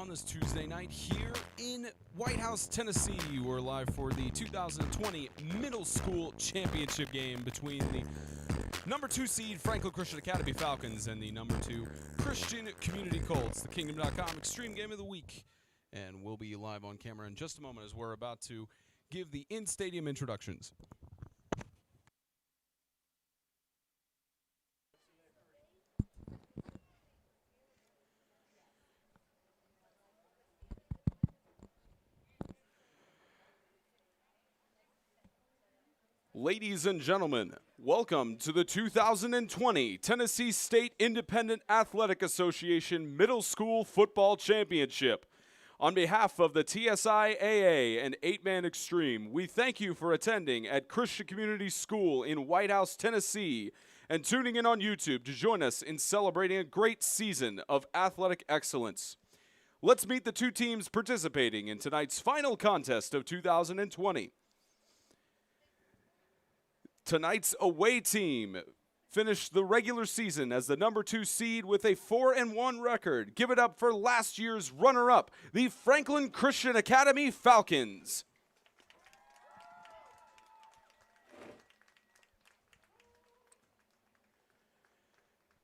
on this Tuesday night here in White House, Tennessee. We're live for the 2020 Middle School Championship game between the number 2 seed Franklin Christian Academy Falcons and the number 2 Christian Community Colts, the Kingdom.com Extreme Game of the Week. And we'll be live on camera in just a moment as we're about to give the in-stadium introductions. Ladies and gentlemen, welcome to the 2020 Tennessee State Independent Athletic Association Middle School Football Championship. On behalf of the TSIAA and 8-Man Extreme, we thank you for attending at Christian Community School in White House, Tennessee, and tuning in on YouTube to join us in celebrating a great season of athletic excellence. Let's meet the two teams participating in tonight's final contest of 2020. Tonight's away team finished the regular season as the number 2 seed with a 4-1 record. Give it up for last year's runner-up, the Franklin Christian Academy Falcons.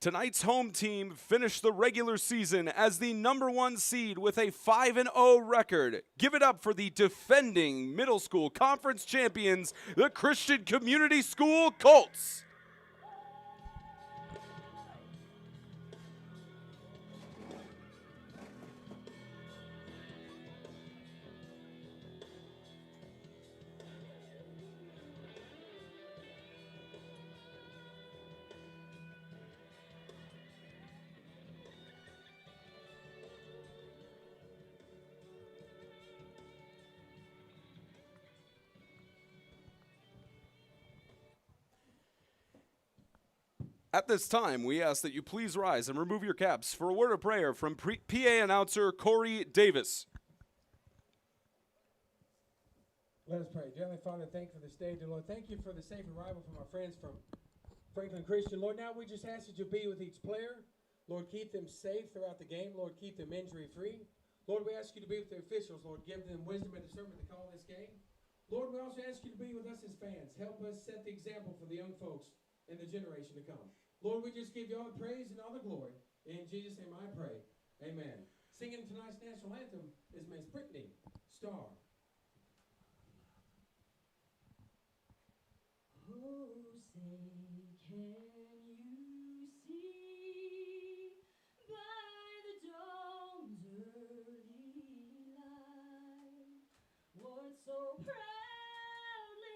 Tonight's home team finished the regular season as the number 1 seed with a 5-0 record. Give it up for the defending middle school conference champions, the Christian Community School Colts. At this time, we ask that you please rise and remove your caps for a word of prayer from PA announcer Corey Davis. Let us pray. Dear Heavenly Father, thank you for this day. Dear Lord, thank you for the safe arrival from our friends from Franklin Christian. Lord, now we just ask that you be with each player. Lord, keep them safe throughout the game. Lord, keep them injury-free. Lord, we ask you to be with the officials. Lord, give them wisdom and discernment to call this game. Lord, we also ask you to be with us as fans. Help us set the example for the young folks in the generation to come. Lord, we just give you all the praise and all the glory. In Jesus' name I pray. Amen. Singing tonight's national anthem is Miss Brittany Starr. Oh, say, can you see by the dawn's early light what so proudly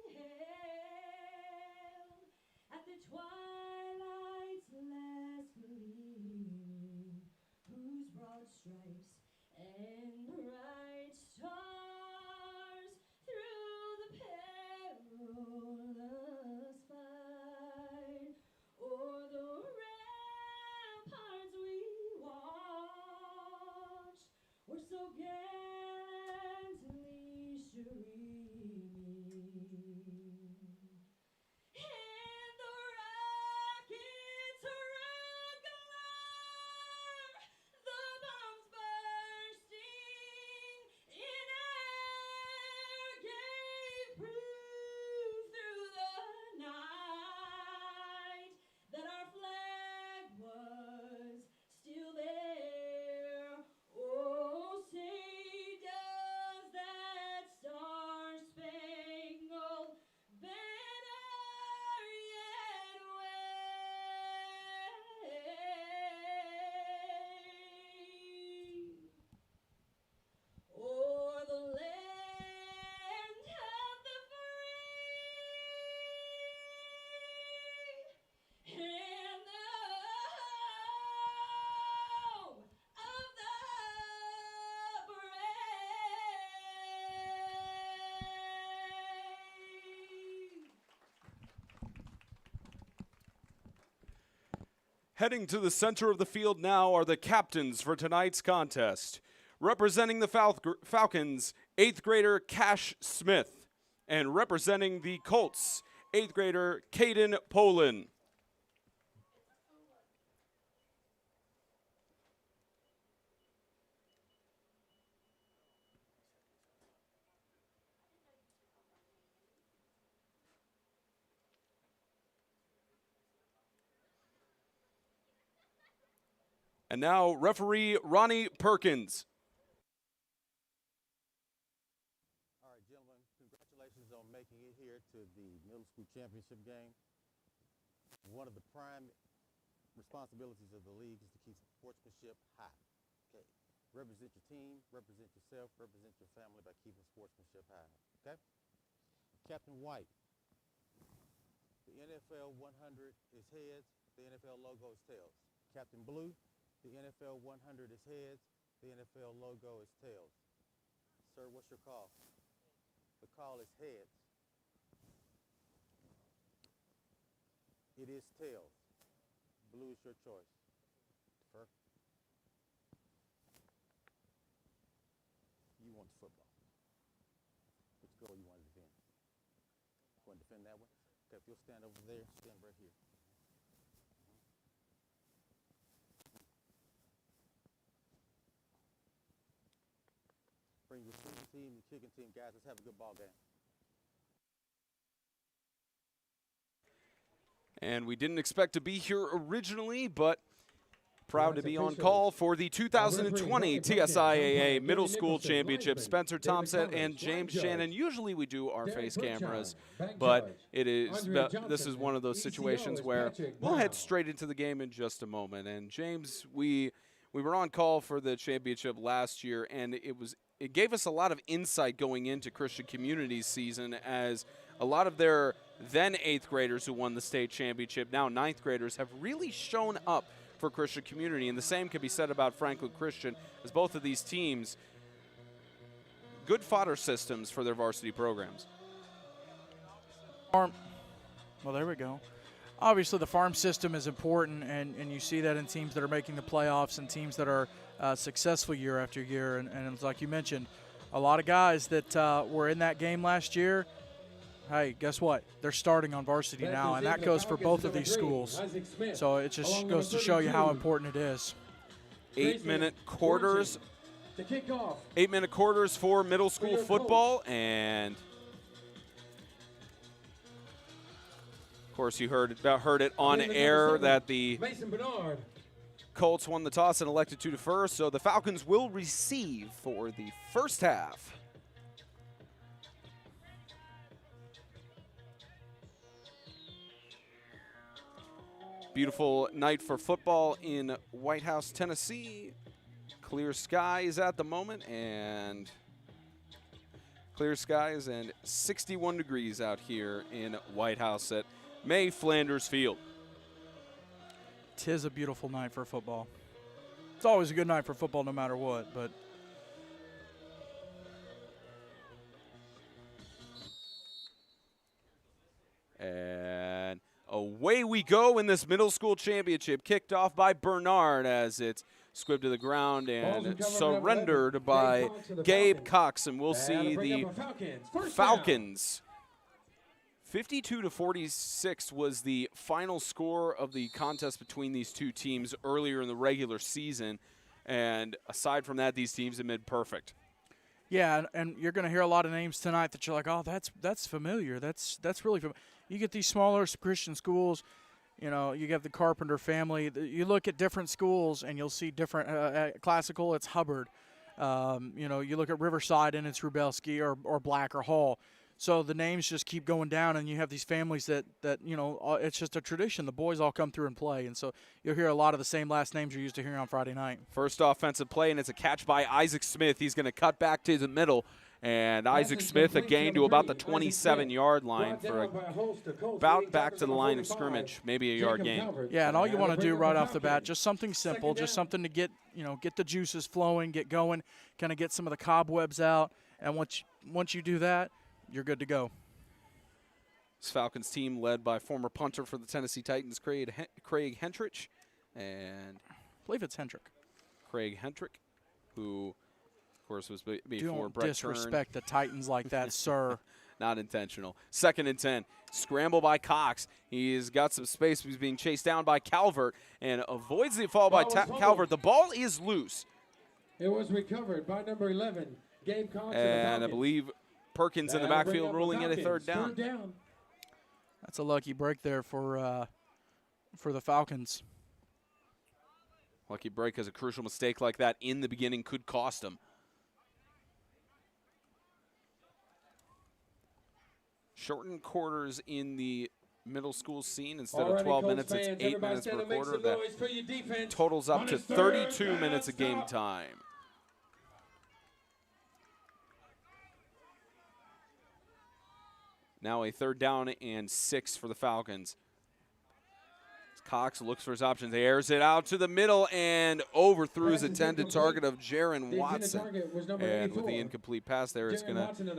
we hailed at the twilight's last gleaming, whose broad stripes and bright stars through the perilous fight o'er the ramparts we watched were so gallantly streaming. And the rocket's red glare, the bombs bursting in air, gave proof through the night that our flag was still there. Oh, say does that star-spangled banner yet wave o'er the land of the free and the home of the brave. Heading to the center of the field now are the captains for tonight's contest. Representing the Falcons, 8th grader Cash Smith, and representing the Colts, 8th grader Caden Poland. And now referee Ronnie Perkins. All right, gentlemen, congratulations on making it here to the middle school championship game. One of the prime responsibilities of the league is to keep sportsmanship high. Okay, represent your team, represent yourself, represent your family by keeping sportsmanship high. Okay, Captain White. The NFL 100 is heads, the NFL logo is tails. Captain Blue, the NFL 100 is heads, the NFL logo is tails. Sir, what's your call? The call is heads. It is tails. Blue is your choice. Defer. You want the football. Which goal you want to defend? You want to defend that one? Okay, if you'll stand over there, stand right here. Bring your receiving team, your kicking team, guys. Let's have a good ball game. And we didn't expect to be here originally, but proud to That's be on officials. call for the 2020 TSIAA Middle School Championship. Spencer Thompson and James Shannon. Usually we do our face cameras, but this is one of those situations where we'll head straight into the game in just a moment. And James, we were on call for the championship last year, and it gave us a lot of insight going into Christian Community's season, as a lot of their then 8th graders who won the state championship, now 9th graders, have really shown up for Christian Community. And the same can be said about Franklin Christian, as both of these teams, good fodder systems for their varsity programs. Well, there we go. Obviously, the farm system is important, and you see that in teams that are making the playoffs and teams that are successful year after year. And it's like you mentioned, a lot of guys that were in that game last year, hey, guess what? They're starting on varsity now, and that goes for both of these schools. So it just goes to show you how important it is. 8-minute quarters. 8-minute quarters for middle school football, and of course you heard it on air that the Colts won the toss and elected to defer, so the Falcons will receive for the first half. Beautiful night for football in White House, Tennessee. Clear skies at the moment, and clear skies and 61 degrees out here in White House at May Flanders Field. 'Tis a beautiful night for football. It's always a good night for football no matter what, but and away we go in this middle school championship, kicked off by Bernard as it's squibbed to the ground and surrendered by Gabe Cox. And we'll see the Falcons. 52-46 was the final score of the contest between these two teams earlier in the regular season. And aside from that, these teams have been perfect. yeah, and you're going to hear a lot of names tonight that you're like, oh, that's familiar. That's really familiar. You get these smaller Christian schools, you know, you have the Carpenter family. You look at different schools and you'll see different. At Classical, it's Hubbard. You know, you look at Riverside and it's Rubelski or Black or Hall. So the names just keep going down, and you have these families that you know, it's just a tradition. The boys all come through and play, and so you'll hear a lot of the same last names you're used to hearing on Friday night. First offensive play, and it's a catch by Isaac Smith. He's going to cut back to the middle, and Isaac Smith a gain to about the 27-yard line for about back to the line of scrimmage, maybe a yard gain. Yeah, and all you want to do right off the bat, just something simple, just something to get the juices flowing, get going, kind of get some of the cobwebs out, and once you do that, you're good to go. This Falcons team led by former punter for the Tennessee Titans, Craig Hentrich, and I believe it's Hendrick. Craig Hentrich, who, of course, was before Don't Brett disrespect the Titans like that, sir. Not intentional. 2nd and 10. Scramble by Cox. He's got some space. He's being chased down by Calvert and avoids the fall by Calvert. The ball is loose. It was recovered by number 11, Gabe Cox. And I believe Perkins in the backfield ruling in a third down. That's a lucky break there for the Falcons. Lucky break, as a crucial mistake like that in the beginning could cost him. Shortened quarters in the middle school scene. Instead of 12 minutes, it's 8 minutes per quarter. That totals up to 32 minutes of game time. Now a 3rd down and 6 for the Falcons. Cox looks for his options, airs it out to the middle and overthrew his intended target of Jaron Watson. And with the incomplete pass there, it's going to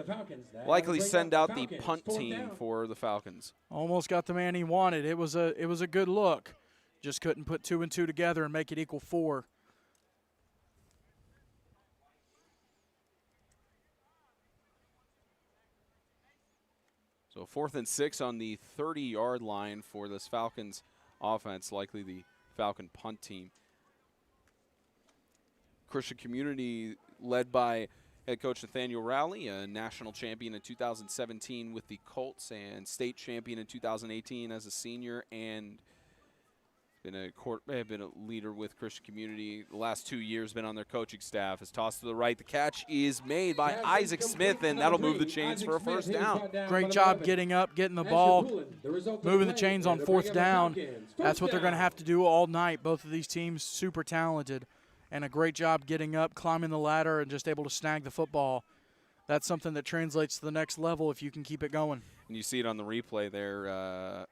likely send out the punt team for the Falcons. Almost got the man he wanted. It was a good look. Just couldn't put 2 and 2 together and make it equal 4. So 4th and 6 on the 30-yard line for this Falcons offense, likely the Falcon punt team. Christian Community, led by head coach Nathaniel Rowley, a national champion in 2017 with the Colts and state champion in 2018 as a senior, and been a leader with Christian Community. The last 2 years been on their coaching staff. Has tossed to the right. The catch is made by Isaac Smith, and that'll move the chains for a 1st down. Great job getting up, getting the ball, moving the chains on 4th down. That's what they're going to have to do all night. Both of these teams super talented, and a great job getting up, climbing the ladder, and just able to snag the football. That's something that translates to the next level if you can keep it going. And you see it on the replay there.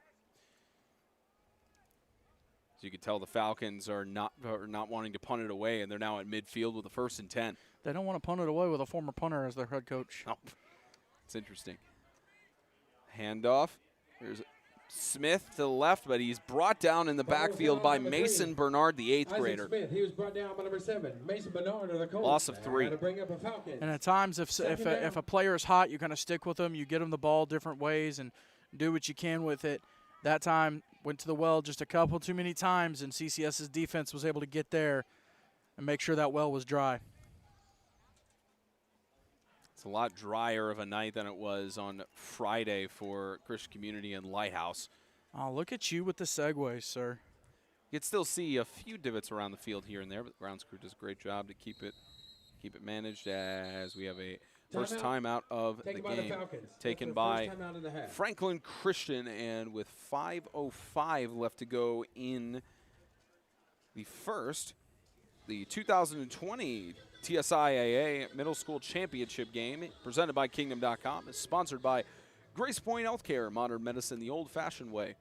So you can tell the Falcons are not wanting to punt it away, and they're now at midfield with a 1st and 10. They don't want to punt it away with a former punter as their head coach. Oh, it's interesting. Handoff. There's Smith to the left, but he's brought down in the backfield by Mason Bernard, the 8th grader. Smith, he was brought down by number 7. Mason Bernard of the Colts. Loss of 3. And at times, if a player is hot, you kind of stick with them. You get them the ball different ways and do what you can with it. That time went to the well just a couple too many times, and CCS's defense was able to get there and make sure that well was dry. It's a lot drier of a night than it was on Friday for Christian Community and Lighthouse. Oh, look at you with the segues, sir. You can still see a few divots around the field here and there, but the grounds crew does a great job to keep it managed, as we have a first timeout of the game taken by Franklin Christian, and with 5:05 left to go in the first, the 2020 TSIAA Middle School Championship game, presented by Kingdom.com, is sponsored by Grace Point Healthcare, modern medicine the old-fashioned way.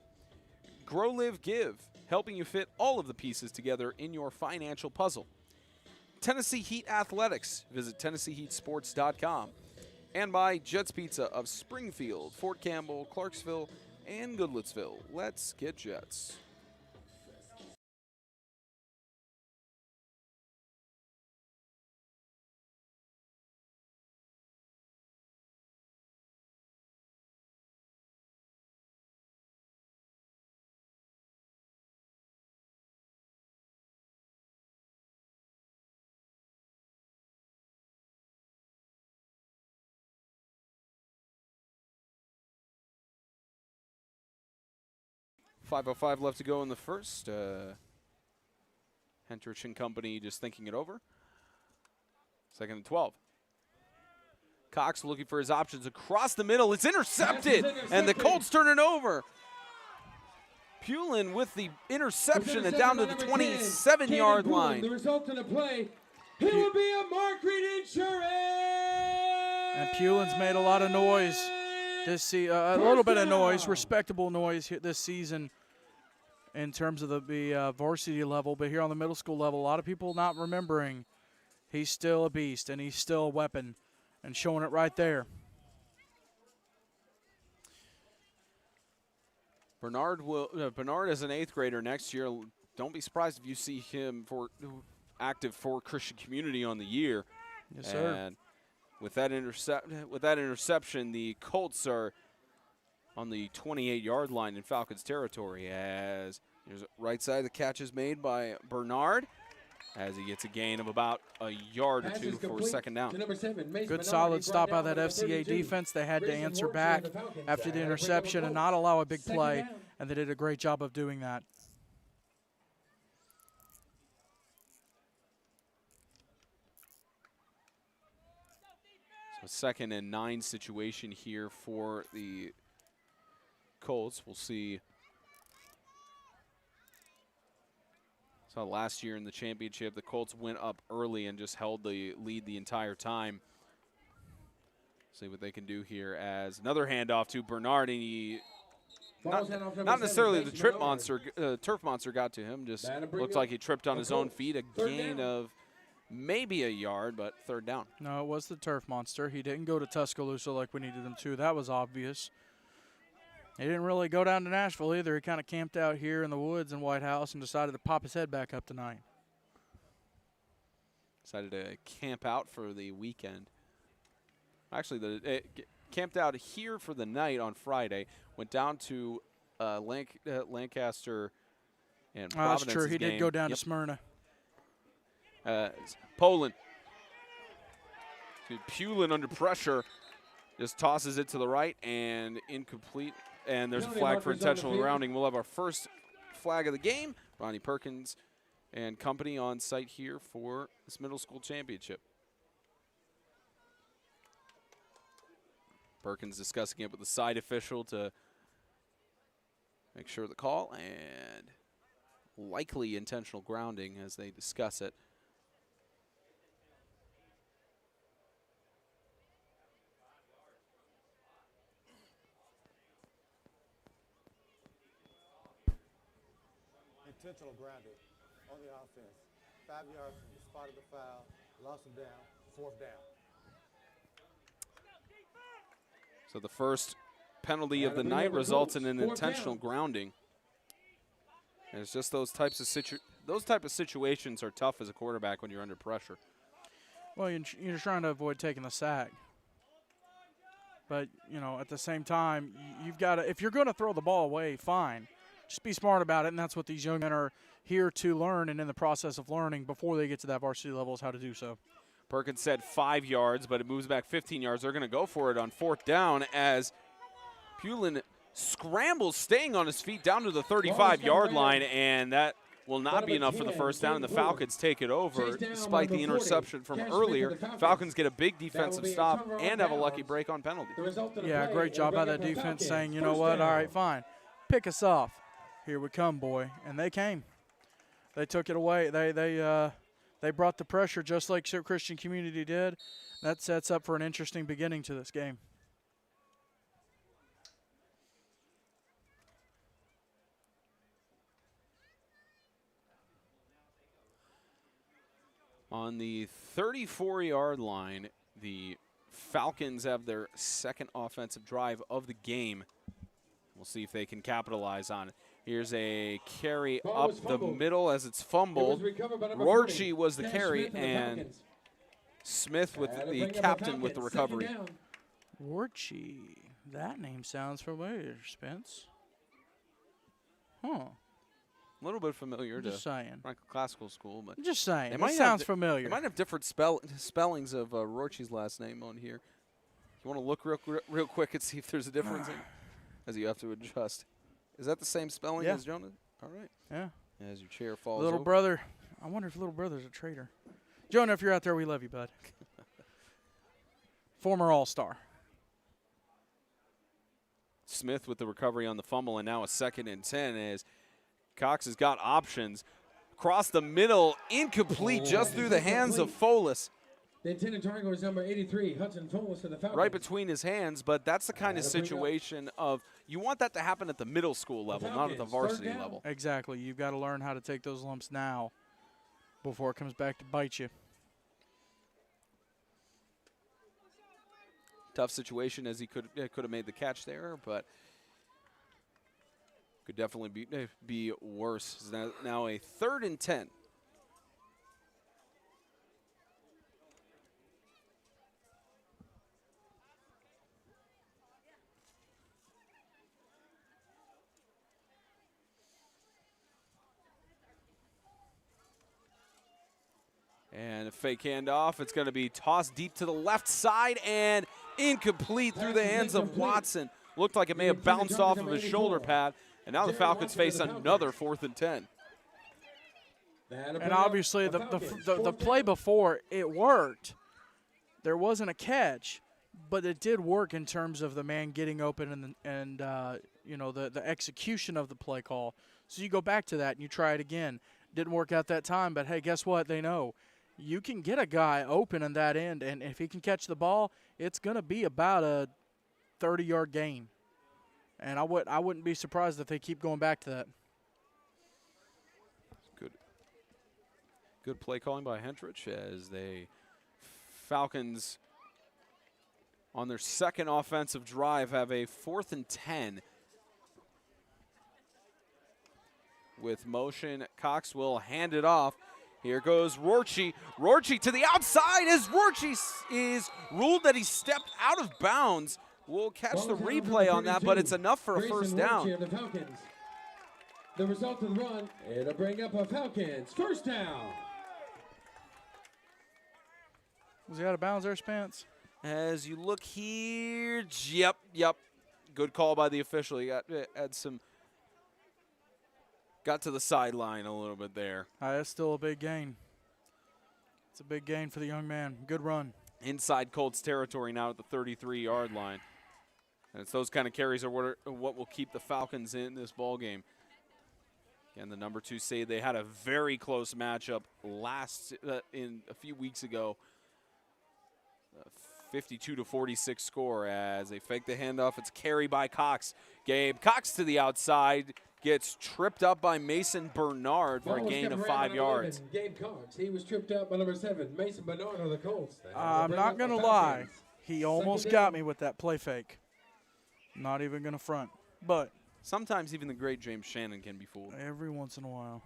Grow, Live, Give, helping you fit all of the pieces together in your financial puzzle. Tennessee Heat Athletics. Visit TennesseeHeatSports.com. And by Jets Pizza of Springfield, Fort Campbell, Clarksville, and Goodlettsville. Let's get Jets. .505 left to go in the first. Hentrich and company just thinking it over. 2nd and 12. Cox looking for his options across the middle. It's intercepted, and the Colts turn it over. Pulin with the interception and down to the 27-yard line. The result of the play, he will be a Market Insurance. And Pulin's made a lot of noise this season, a little bit of noise, respectable noise this season in terms of the varsity level. But here on the middle school level, a lot of people not remembering he's still a beast and he's still a weapon, and showing it right there. Bernard as an 8th grader next year. Don't be surprised if you see him active for Christian Community on the year. Yes, sir. And with that interception, the Colts are on the 28-yard line in Falcons territory, as there's right side, the catch is made by Bernard as he gets a gain of about a yard or two for 2nd down. Good solid stop by that FCA defense. They had to answer back after the interception and not allow a big play, and they did a great job of doing that. 2nd and 9 situation here for the Colts. We'll see. So last year in the championship, the Colts went up early and just held the lead the entire time. See what they can do here as another handoff to Bernard, and he not necessarily the turf monster got to him, just looked like he tripped on his own feet. A gain of maybe a yard, but 3rd down. No, it was the turf monster. He didn't go to Tuscaloosa like we needed him to. That was obvious. He didn't really go down to Nashville either. He kind of camped out here in the woods in White House and decided to pop his head back up tonight. Decided to camp out for the weekend. Actually, camped out here for the night on Friday. Went down to Lancaster and Providence. That's true. He did go down to Smyrna. Poland. Pulin under pressure. Just tosses it to the right and incomplete. And there's a flag for intentional grounding. We'll have our first flag of the game. Ronnie Perkins and company on site here for this middle school championship. Perkins discussing it with the side official to make sure the call, and likely intentional grounding as they discuss it. Intentional grounding on the offense. 5 yards from the spot of the foul. Lost him down. 4th down. So the first penalty of the night results in an intentional grounding. And it's just those type of situations are tough as a quarterback when you're under pressure. Well, you're trying to avoid taking the sack. But, you know, at the same time, you've got to, if you're going to throw the ball away, fine. Just be smart about it, and that's what these young men are here to learn, and in the process of learning before they get to that varsity level is how to do so. Perkins said 5 yards, but it moves back 15 yards. They're going to go for it on 4th down as Pulin scrambles, staying on his feet down to the 35-yard line, and that will not be enough for the first down, and the Falcons take it over despite the interception from earlier. Falcons get a big defensive stop and have a lucky break on penalty. Yeah, great job by that defense saying, you know what, all right, fine, pick us off. Here we come, boy. And they came. They took it away. They brought the pressure just like Christian Community did. That sets up for an interesting beginning to this game. On the 34-yard line, the Falcons have their 2nd offensive drive of the game. We'll see if they can capitalize on it. Here's a carry up the middle as it's fumbled. Rorchi was the carry, and Smith with the captain with the recovery. Rorchi. That name sounds familiar, Spence. Huh. A little bit familiar to saying. Franklin Classical School, but Just saying. It might sounds familiar. They might have different spellings of Rorchi's last name on here. You want to look real quick and see if there's a difference as you have to adjust. Is that the same spelling as Jonah? All right. Yeah. As your chair falls Little over. brother. I wonder if little brother's a traitor. Jonah, if you're out there, we love you, bud. Former All-Star. Smith with the recovery on the fumble, and now a 2nd and 10 as Cox has got options. Across the middle, incomplete, just through the hands of Folis. The intended target was number 83, Hudson Folis for the Falcons. Right between his hands, but that's the kind of situation of you want that to happen at the middle school level, not at the varsity level. Exactly. You've got to learn how to take those lumps now before it comes back to bite you. Tough situation as he could have made the catch there, but could definitely be worse. It's now a 3rd and 10. And a fake handoff. It's going to be tossed deep to the left side and incomplete through the hands of Watson. Looked like it may have bounced off of his shoulder pad. And now the Falcons face another 4th and 10. And obviously the play before, it worked. There wasn't a catch. but it did work in terms of the man getting open and you know, the execution of the play call. So you go back to that and you try it again. Didn't work out that time, but hey, guess what? They know you can get a guy open in that end, and if he can catch the ball, it's going to be about a 30-yard gain. And I wouldn't be surprised if they keep going back to that. Good play calling by Hentrich as they Falcons on their second offensive drive have a 4th and 10. With motion, Cox will hand it off. Here goes Rorchi. Rorchi to the outside as Rorchi is ruled that he stepped out of bounds. We'll catch the replay on that, but it's enough for a first down. The result of the run, it'll bring up a Falcons first down. Was he out of bounds there, Spence? As you look here, yep. Good call by the official. He got to the sideline a little bit there. That's still a big gain. It's a big gain for the young man. Good run. Inside Colts territory now at the 33-yard line. And it's those kind of carries are what will keep the Falcons in this ball game. Again, the number 2 seed, they had a very close matchup in a few weeks ago. 52-46 score as they fake the handoff. It's carry by Cox. Gabe Cox to the outside. Gets tripped up by Mason Bernard for a gain of 5 yards. Gabe Cox, he was tripped up by number 7, Mason Bernard of the Colts. I'm not going to lie. He almost got me with that play fake. Not even going to front. But sometimes even the great James Shannon can be fooled. Every once in a while.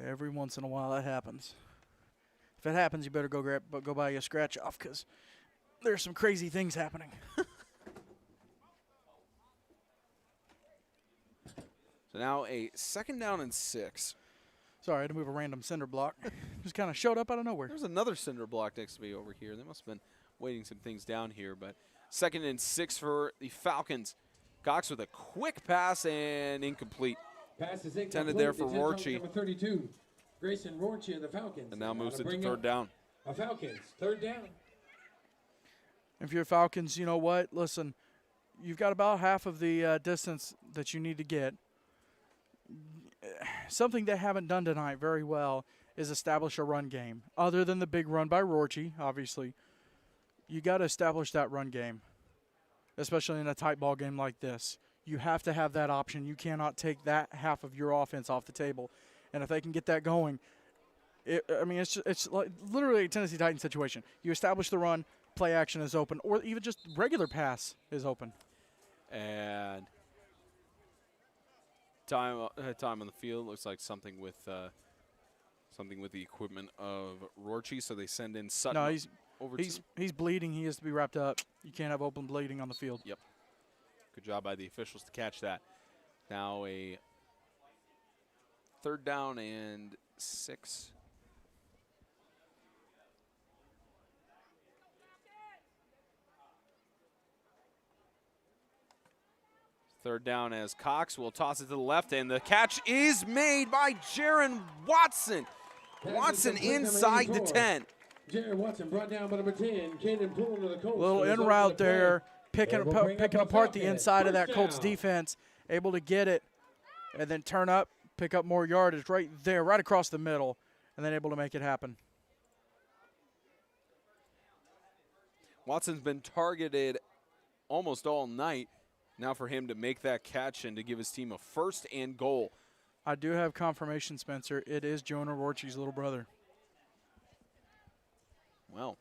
Every once in a while that happens. If it happens, you better go buy you a scratch off because there's some crazy things happening. So now a 2nd down and 6. Sorry, I had to move a random cinder block. Just kind of showed up out of nowhere. There's another cinder block next to me over here. They must have been waiting some things down here. But 2nd and 6 for the Falcons. Cox with a quick pass and incomplete. Pass is intended there for Rorchi. Number 32, Grayson Rorchi of the Falcons. And now moves it to 3rd down. A Falcons, 3rd down. If you're Falcons, you know what? Listen, you've got about half of the distance that you need to get. Something they haven't done tonight very well is establish a run game. Other than the big run by Rorchi, obviously, you got to establish that run game, especially in a tight ball game like this. You have to have that option. You cannot take that half of your offense off the table. And if they can get that going, it's like literally a Tennessee Titans situation. You establish the run, play action is open, or even just regular pass is open. And time on the field looks like something with the equipment of Rorchi, so they send in Sutton. No, he's bleeding. He has to be wrapped up. You can't have open bleeding on the field. Yep. Good job by the officials to catch that. Now a 3rd down and 6. Third down as Cox will toss it to the left, and the catch is made by Jaron Watson. Watson inside the 10. Jaron Watson brought down by number 10, Cannon Poole to the Colts. Little in route there, picking apart the inside of that Colts defense, able to get it, and then turn up, pick up more yardage right there, right across the middle, and then able to make it happen. Watson's been targeted almost all night. Now for him to make that catch and to give his team a 1st and goal. I do have confirmation, Spencer. It is Jonah Rorchi's little brother. Well,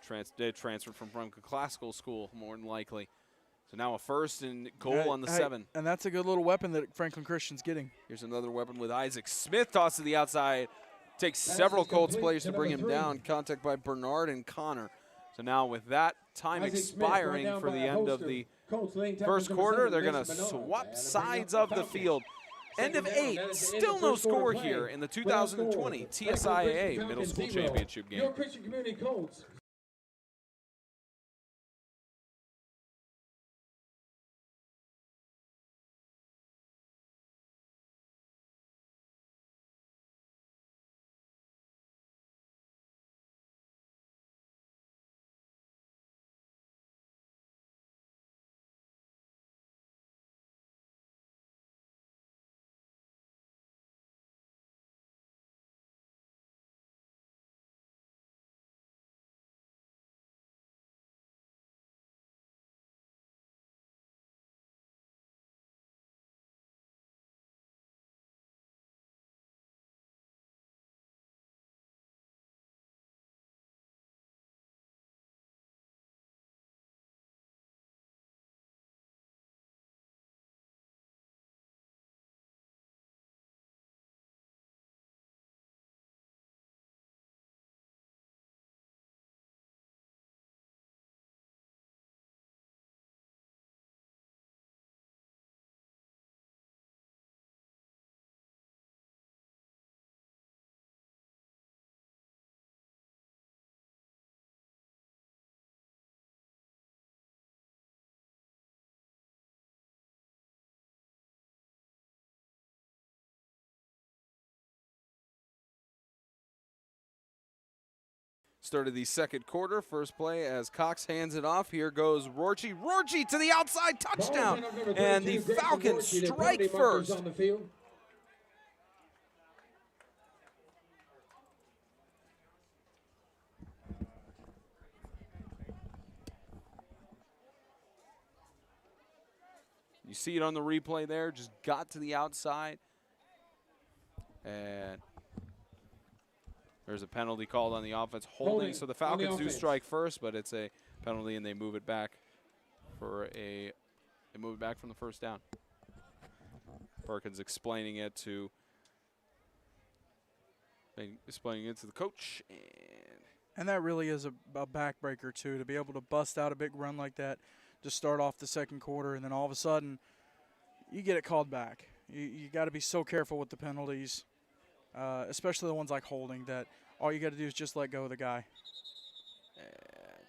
transferred from Franklin Classical School, more than likely. So now a 1st and goal on the 7. And that's a good little weapon that Franklin Christian's getting. Here's another weapon with Isaac Smith. Toss to the outside. Takes several Colts players to bring him down. Contact by Bernard and Connor. So now with that time expiring for the end of the first quarter, they're going to swap sides of the field. End of 8, still no score here in the 2020 TSIAA Middle School Championship game. Your Christian Community Colts Start of the second quarter. First play as Cox hands it off. Here goes Rorchi. Rorchi to the outside, touchdown. And the Falcons strike first. On the field. You see it on the replay there. Just got to the outside. And there's a penalty called on the offense. Holding. So the Falcons do strike first, but it's a penalty, and they move it back for they move it back from the first down. Perkins explaining it to the coach. And that really is a backbreaker, too, to be able to bust out a big run like that to start off the second quarter, and then all of a sudden you get it called back. You got to be so careful with the penalties, especially the ones like holding, that all you got to do is just let go of the guy. And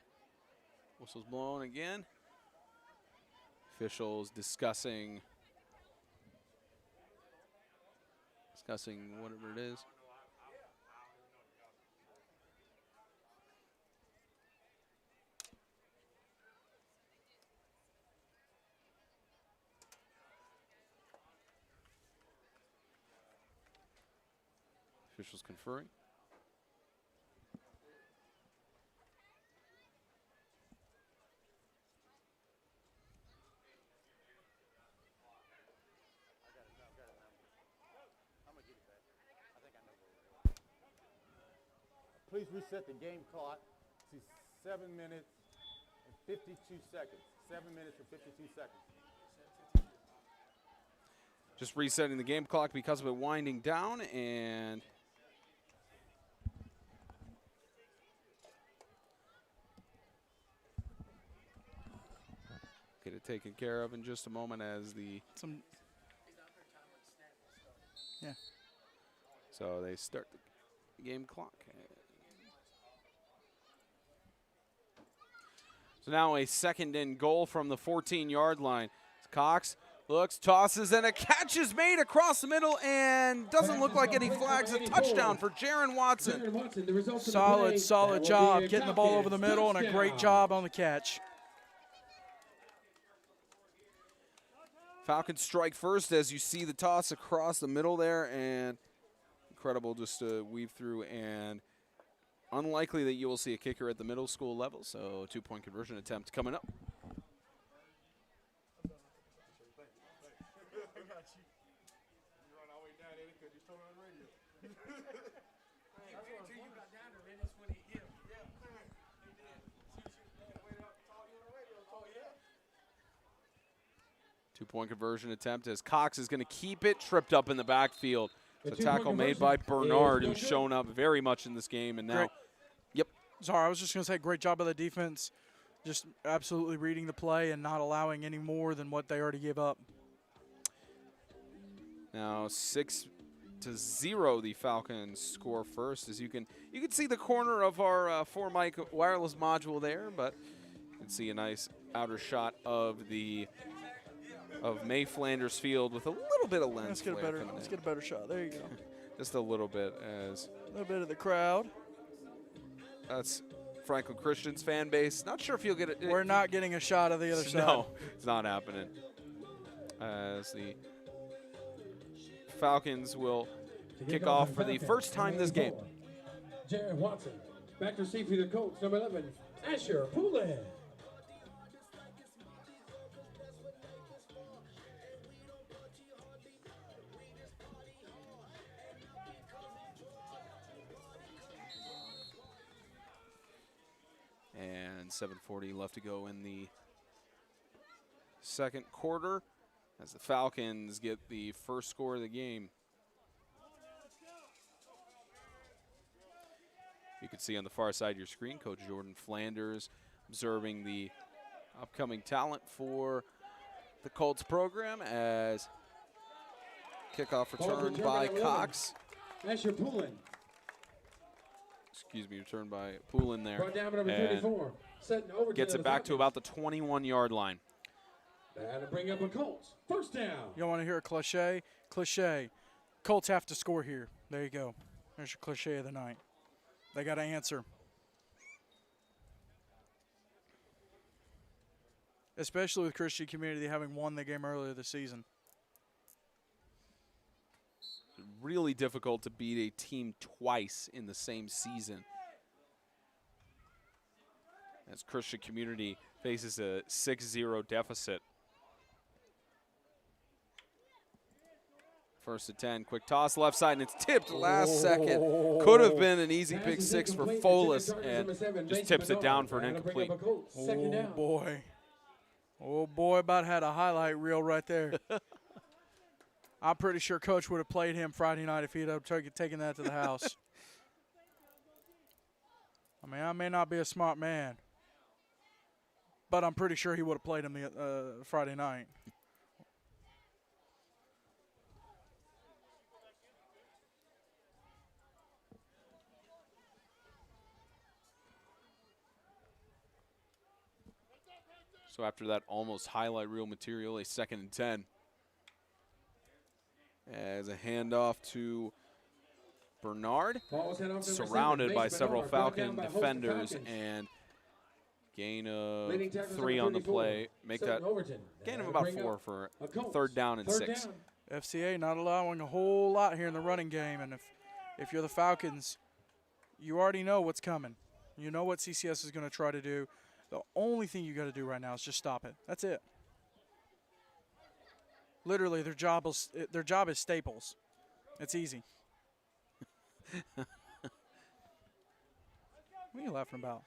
whistle's blown again. Officials discussing whatever it is. Officials conferring. Please reset the game clock to 7 minutes and 52 seconds. 7 minutes and 52 seconds. Just resetting the game clock because of it winding down, and get it taken care of in just a moment as the So they start the game clock. So now a second and goal from the 14-yard line. Cox looks, tosses, and a catch is made across the middle, and doesn't look like any flags. A touchdown for Jaron Watson. Solid job getting the ball over the middle, and a great job on the catch. Falcons strike first as you see the toss across the middle there, and incredible just to weave through, and unlikely that you will see a kicker at the middle school level, so 2-point conversion attempt coming up. Two-point conversion attempt as Cox is going to keep it, tripped up in the backfield. The tackle made by Bernard, who's shown up very much in this game, and now, Sorry, I was just going to say, great job of the defense, just absolutely reading the play and not allowing any more than what they already gave up. Now 6-0, the Falcons score first. As you can see the corner of our 4-mic wireless module there, but you can see a nice outer shot of May Flanders Field with a little bit of lens. Let's get a better shot. There you go. Just a little bit, as a little bit of the crowd. That's Franklin Christian's fan base. Not sure if you'll get it. We're not getting a shot of the other side. No, it's not happening. As the Falcons will kick off for the first time this game. Jaron Watson, back to receive for the Colts, number 11, Asher Poulin. And 7:40 left to go in the second quarter as the Falcons get the first score of the game. You can see on the far side of your screen, Coach Jordan Flanders observing the upcoming talent for the Colts program as kickoff return by Cox. Asher Poulin. Excuse me, return by Poulin there. Brought down by number 34. Setting over gets it back to about the 21-yard line. That'll bring up a Colts. First down. You want to hear a cliche? Cliche. Colts have to score here. There you go. There's your cliche of the night. They got to answer. especially with Christian Community having won the game earlier this season. Really difficult to beat a team twice in the same season. As Christian Community faces a 6-0 deficit. First and 10, quick toss left side, and it's tipped last second. Could have been an easy pick six for Folis, and just tips it down for an incomplete. Oh, boy. Oh, boy, about had a highlight reel right there. I'm pretty sure Coach would have played him Friday night if he'd have taken that to the house. I mean, I may not be a smart man, but I'm pretty sure he would have played him the Friday night. So after that almost highlight reel material, a 2nd and 10. As a handoff to Bernard, surrounded by several Falcon defenders, and gain of 3 on the play. Make that gain of about 4 for 3rd down and 6. FCA not allowing a whole lot here in the running game, and if you're the Falcons, you already know what's coming. You know what CCS is going to try to do. The only thing you got to do right now is just stop it. That's it. Literally, their job is staples. It's easy. What are you laughing about?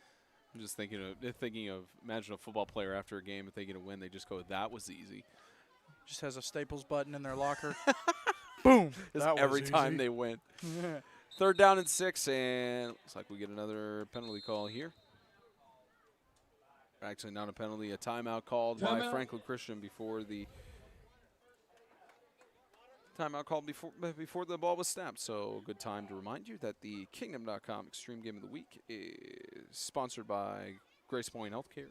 I'm just thinking of imagine a football player after a game, if they get a win, they just go, "That was easy." Just has a Staples button in their locker. Boom. That every time they win. 3rd down and 6, and looks like we get another penalty call here. Actually, not a penalty, a timeout called by Franklin Christian before the before the ball was snapped. So good time to remind you that the Kingdom.com Extreme Game of the Week is sponsored by Grace Point Healthcare,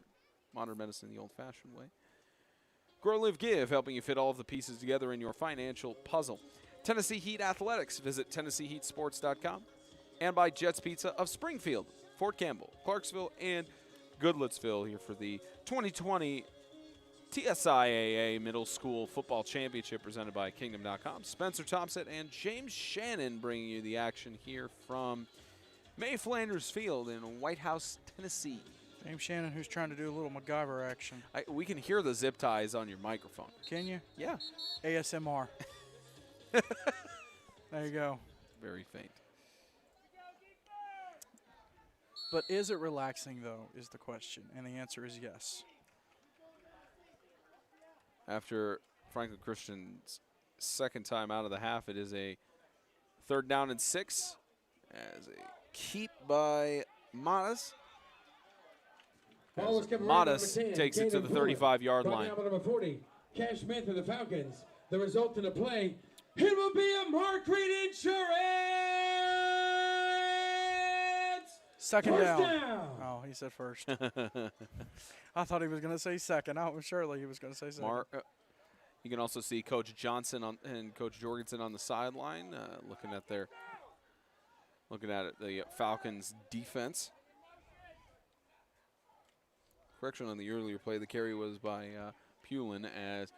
modern medicine the old-fashioned way. Grow, Live, Give, helping you fit all of the pieces together in your financial puzzle. Tennessee Heat Athletics, visit TennesseeHeatSports.com. And by Jets Pizza of Springfield, Fort Campbell, Clarksville, and Goodlettsville here for the 2020 TSIAA Middle School Football Championship presented by Kingdom.com. Spencer Thompson and James Shannon bringing you the action here from May Flanders Field in White House, Tennessee. James Shannon, who's trying to do a little MacGyver action. We can hear the zip ties on your microphone. Can you? Yeah. ASMR. There you go. Very faint. But is it relaxing, though, is the question. And the answer is yes. After Franklin Christian's 2nd time out of the half, it is a 3rd down and 6 as a keep by Matas. Matas takes it to the 35-yard line. Number 40, Cash Smith of the Falcons. The result of the play, it will be a Mark Reed Insurance. 2nd down. Oh, he said first. I thought he was going to say second. Surely he was going to say second. You can also see Coach Johnson and Coach Jorgensen on the sideline, looking at the Falcons' defense. Correction on the earlier play, the carry was by Pulin, as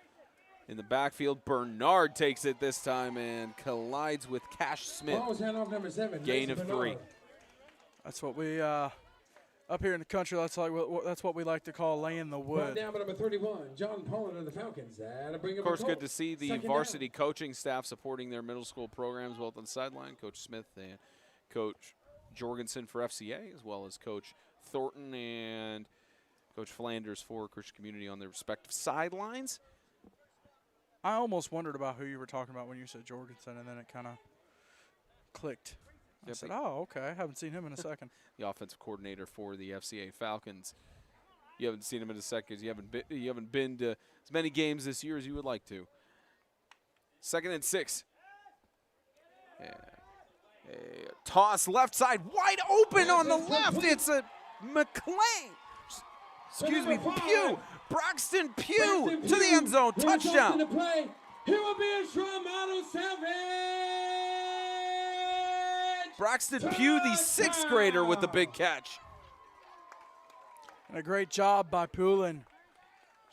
in the backfield, Bernard takes it this time and collides with Cash Smith. Number 7, gain of 3. That's what we up here in the country. That's what we like to call laying the wood. Down by number 31, John Pollard of the Falcons. Of course, good to see the varsity coaching staff supporting their middle school programs both on the sideline. Coach Smith and Coach Jorgensen for FCA, as well as Coach Thornton and Coach Flanders for Christian Community on their respective sidelines. I almost wondered about who you were talking about when you said Jorgensen, and then it kind of clicked. I said, oh, okay. I haven't seen him in a second. The offensive coordinator for the FCA Falcons. You haven't seen him in a second. You haven't been to as many games this year as you would like to. 2nd and 6. Yeah. A toss left side, wide open on the left. It's a McLean. Excuse me, Pugh. Braxton Pugh to the end zone. Touchdown. Here will be a Shramano salvage. Braxton Pugh, the 6th grader, with the big catch. And a great job by Poulin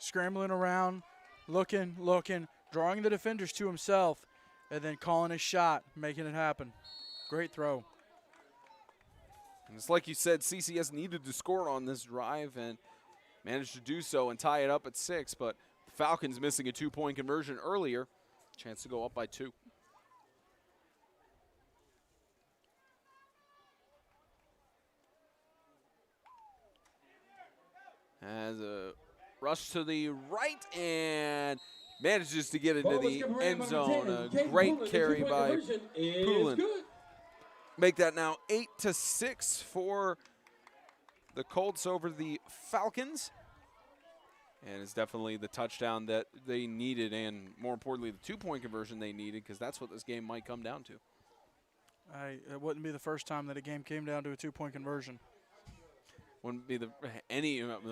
scrambling around, looking, drawing the defenders to himself, and then calling his shot, making it happen. Great throw. And it's like you said, CCS needed to score on this drive and managed to do so and tie it up at 6, but the Falcons missing a 2-point conversion earlier. Chance to go up by 2. Has a rush to the right and manages to get into the end zone. A great carry by Poulin. Make that now 8-6 for the Colts over the Falcons. And it's definitely the touchdown that they needed, and more importantly, the 2-point conversion they needed, because that's what this game might come down to. It wouldn't be the first time that a game came down to a 2-point conversion. Wouldn't be the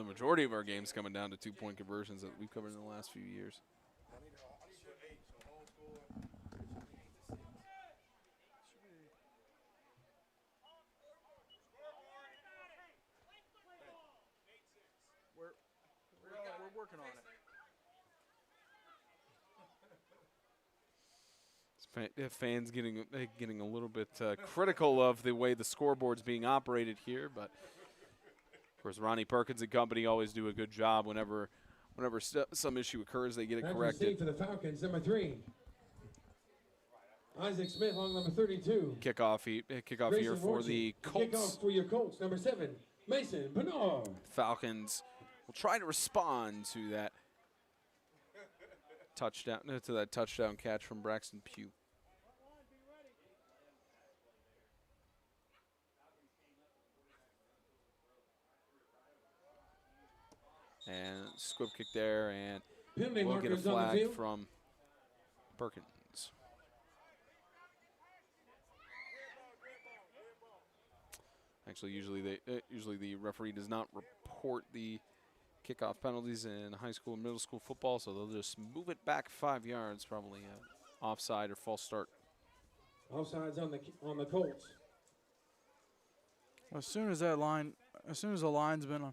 majority of our games coming down to 2-point conversions that we've covered in the last few years. We're working on it. Fans getting a little bit critical of the way the scoreboard's being operated here, but of course Ronnie Perkins and company always do a good job whenever some issue occurs, they get it corrected. For the Falcons, number 3. Isaac Smith on number 32. Kickoff here for the Colts. Kickoff for your Colts, number 7, Mason Bernard. Falcons will try to respond to that touchdown catch from Braxton Pugh. And squib kick there, and we'll get a flag from Perkins. Actually, usually the referee does not report the kickoff penalties in high school and middle school football, so they'll just move it back 5 yards, probably offside or false start. Offsides on the Colts. As soon as the line's been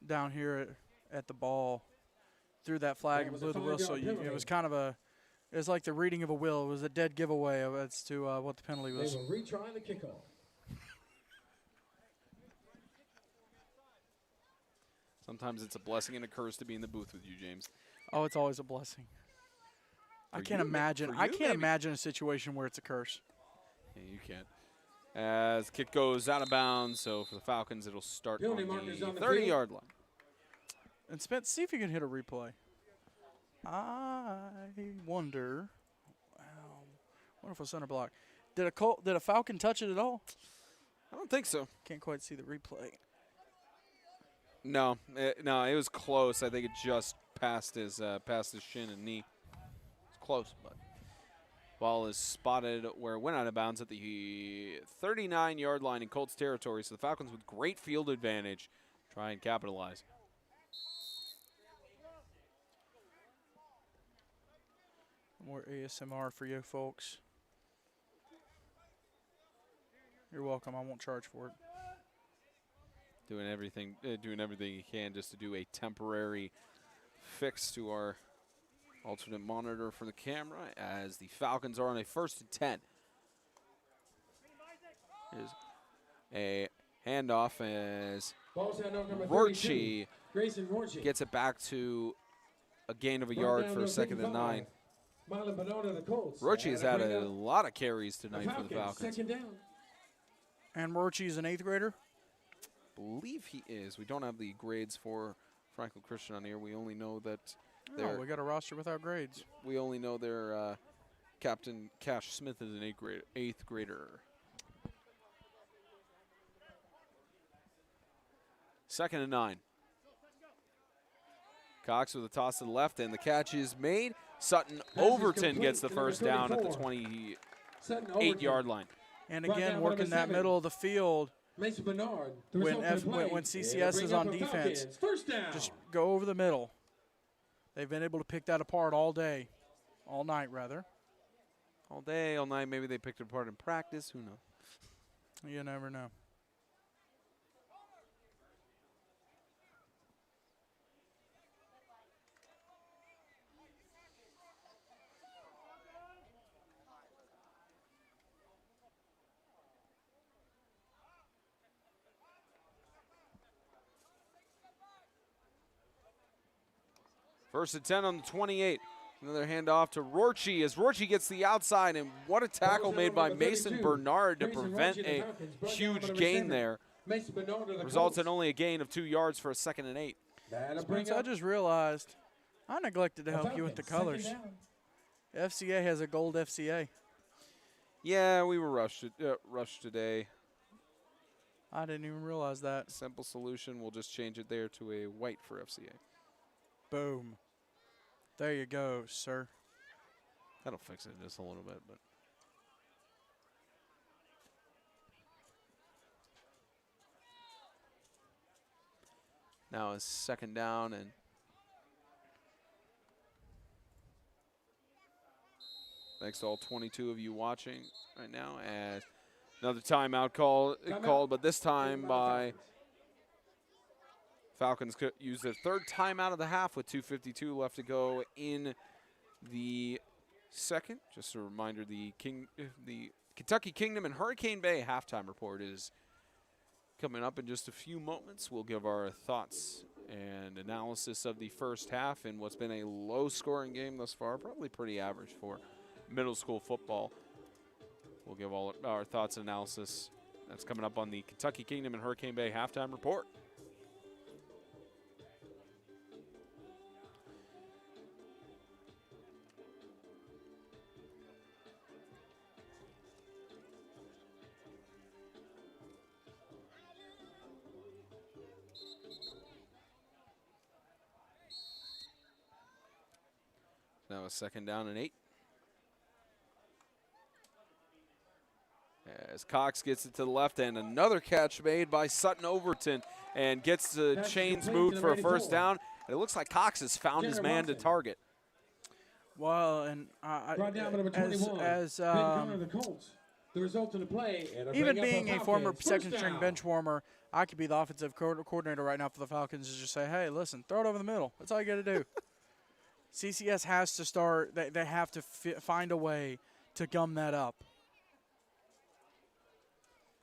down here at the ball, threw that flag and blew the whistle, it was kind of it's like the reading of a will. It was a dead giveaway as to what the penalty was. They will retry the kickoff. Sometimes it's a blessing and a curse to be in the booth with you, James. Oh, it's always a blessing. I can't imagine a situation where it's a curse. Yeah, you can't. As kick goes out of bounds, so for the Falcons, it'll start on the 30-yard line. And Spence, see if you can hit a replay. I wonder. Wow. Wonderful center block. Did a Falcon touch it at all? I don't think so. Can't quite see the replay. No, it was close. I think it just passed his shin and knee. It's close, but ball is spotted where it went out of bounds at the 39-yard line in Colts territory. So the Falcons with great field advantage try and capitalize. More ASMR for you folks. You're welcome. I won't charge for it. Doing everything you can just to do a temporary fix to our alternate monitor for the camera as the Falcons are on a 1st and 10. Here's a handoff as Rorchi gets it back to a gain of a yard for 2nd and 9. Rorchi has had a lot of carries tonight for the Falcons. Second down. And Rorchi is an 8th grader? Believe he is. We don't have the grades for Franklin Christian on here. We only know that we got a roster without grades. We only know their captain Cash Smith is an 8th grader. 2nd and 9. Cox with a toss to the left, and the catch is made. Sutton Overton gets the first down at the 28-yard line. And again, working that middle of the field. Mason Bernard, when CCS is on defense, just go over the middle. They've been able to pick that apart all day, all night rather. All day, all night. Maybe they picked it apart in practice. Who knows? You never know. First and 10 on the 28. Another handoff to Rorchi as Rorchi gets the outside, and what a tackle made by Mason Bernard to prevent a huge gain there. Results in only a gain of 2 yards for a 2nd and 8. Spence, I just realized I neglected to help you with the colors. FCA has a gold FCA. Yeah, we were rushed today. I didn't even realize that. Simple solution, we'll just change it there to a white for FCA. Boom. There you go, sir. That'll fix it just a little bit, but now it's 2nd down, and thanks to all 22 of you watching right now. As another timeout called, but this time by Falcons could use their 3rd timeout of the half with 2:52 left to go in the 2nd. Just a reminder, the Kentucky Kingdom and Hurricane Bay halftime report is coming up in just a few moments. We'll give our thoughts and analysis of the first half in what's been a low-scoring game thus far, probably pretty average for middle school football. We'll give all our thoughts and analysis. That's coming up on the Kentucky Kingdom and Hurricane Bay halftime report. Now a 2nd down and 8. As Cox gets it to the left, and another catch made by Sutton Overton, and gets the chains moved for a 1st down. And it looks like Cox has found his man to target. Well, and Brought down number 21, the Colts. The result of the play. Even being a former 2nd-string bench warmer, I could be the offensive coordinator right now for the Falcons and just say, hey, listen, throw it over the middle. That's all you got to do. CCS has to start. They have to find a way to gum that up.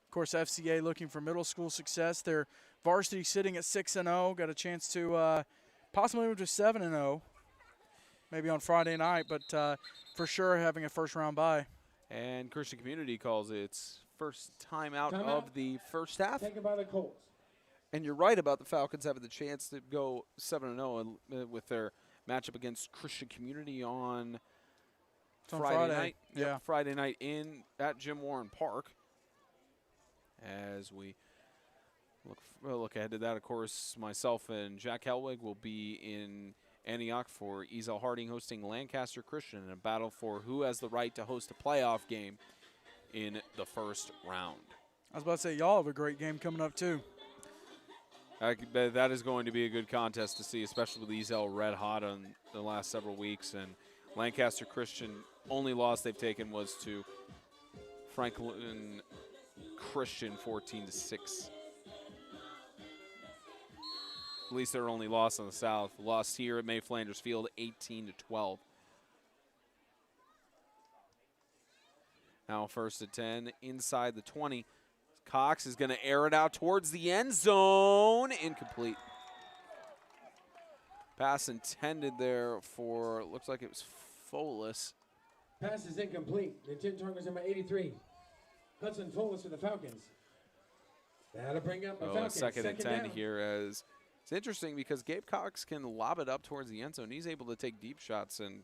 Of course, FCA looking for middle school success. Their varsity sitting at 6-0. Got a chance to possibly move to 7-0, maybe on Friday night, but for sure having a 1st-round bye. And Christian Community calls its first timeout of the first half. Taken by the Colts. And you're right about the Falcons having the chance to go 7-0 with their matchup against Christian Community on Friday night. Yeah, Friday night at Jim Warren Park. As we look ahead to that, of course, myself and Jack Helwig will be in Antioch for Ezel Harding hosting Lancaster Christian in a battle for who has the right to host a playoff game in the 1st round. I was about to say, y'all have a great game coming up, too. That is going to be a good contest to see, especially with Ezel red hot on the last several weeks. And Lancaster Christian, only loss they've taken was to Franklin Christian 14-6. At least their only loss on the South. Lost here at May Flanders Field 18-12. Now 1st and 10 inside the 20. Cox is going to air it out towards the end zone. Incomplete. Pass intended there for, looks like it was Folis. Pass is incomplete. The intent target is number 83. Hudson Folis for the Falcons. That'll bring up the Falcons. 2nd and 10 down. here. As it's interesting because Gabe Cox can lob it up towards the end zone. He's able to take deep shots, and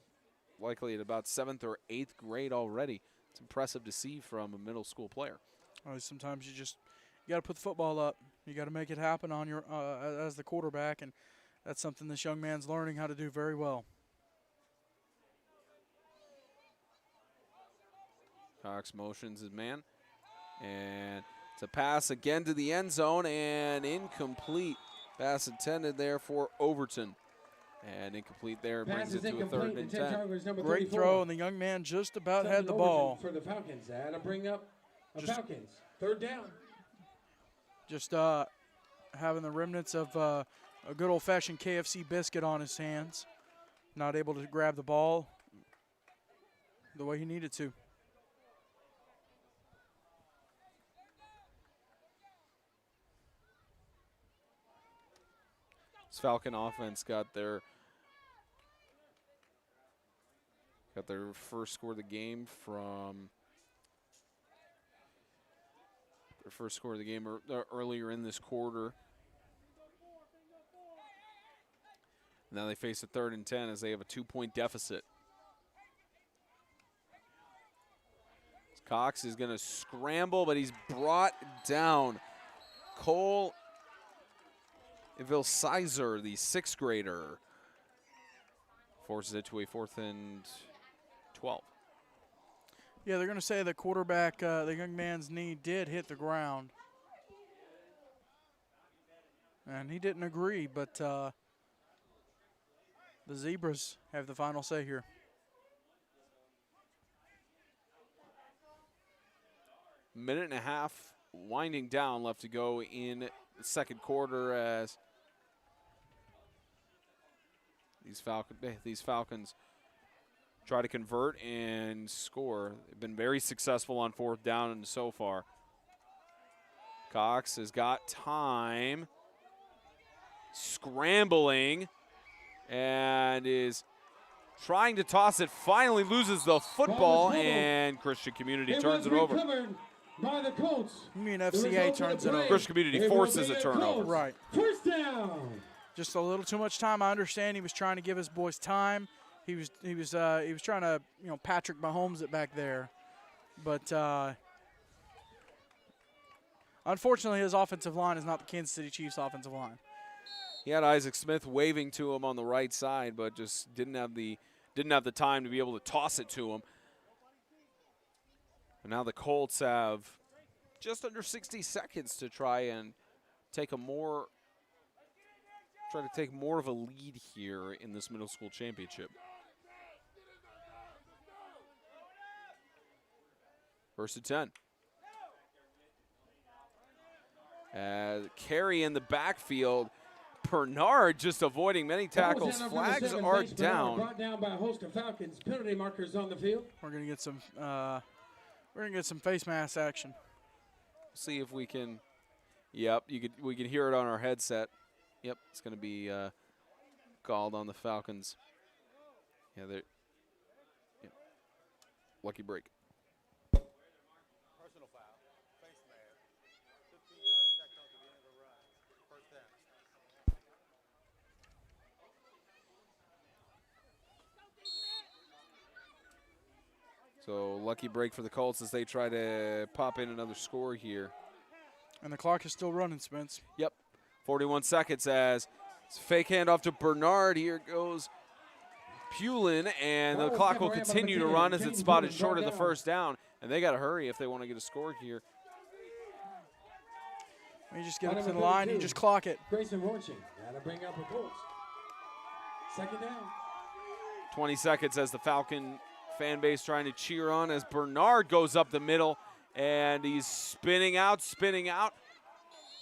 likely at about 7th or 8th grade already. It's impressive to see from a middle school player. Sometimes you got to put the football up. You got to make it happen on your as the quarterback, and that's something this young man's learning how to do very well. Cox motions his man, and it's a pass again to the end zone, and incomplete. Pass intended there for Overton, and incomplete there. Brings it to a 3rd and 10. Great throw, and the young man just about had the ball. For the Falcons, that'll bring up the Falcons. 3rd down. Just having the remnants of a good old-fashioned KFC biscuit on his hands. Not able to grab the ball the way he needed to. This Falcon offense got their Got their first score of the game earlier in this quarter. Now they face a 3rd and 10 as they have a 2-point deficit. Cox is going to scramble, but he's brought down. Cole Vilsizer, the 6th grader, forces it to a 4th and 12. Yeah, they're going to say the quarterback, the young man's knee did hit the ground. And he didn't agree, but the Zebras have the final say here. Minute and a half winding down left to go in the second quarter as these Falcons try to convert and score. They've been very successful on 4th down and so far. Cox has got time, scrambling, and is trying to toss it. Finally loses the football, and Christian Community turns it over. By the Colts. You mean FCA turns it over? Christian Community forces a turnover. Right. First down. Just a little too much time. I understand he was trying to give his boys time. He was trying to, Patrick Mahomes it back there. But unfortunately, his offensive line is not the Kansas City Chiefs offensive line. He had Isaac Smith waving to him on the right side, but just didn't have the time to be able to toss it to him. And now the Colts have just under 60 seconds to try to take more of a lead here in this middle school championship. First and 10. Carry in the backfield. Bernard just avoiding many tackles. Flags are down. Brought down by a host of Falcons. Penalty markers on the field. We're gonna get some face mask action. See if we can. Yep, we can hear it on our headset. Yep, it's going to be called on the Falcons. Yeah, they're. Yeah. Lucky break. Personal foul, face mask, 15 yards tacked on to the end of the run. First down. So lucky break for the Colts as they try to pop in another score here. And the clock is still running, Spence. Yep, 41 seconds as it's a fake handoff to Bernard. Here goes Pulin, and the clock will continue to run as it's spotted short of the first down. And they got to hurry if they want to get a score here. You just get up to the line, you just clock it. Grayson Warching, gotta bring up the Colts. Second down. 20 seconds as the Falcon fan base trying to cheer on as Bernard goes up the middle, and he's spinning out.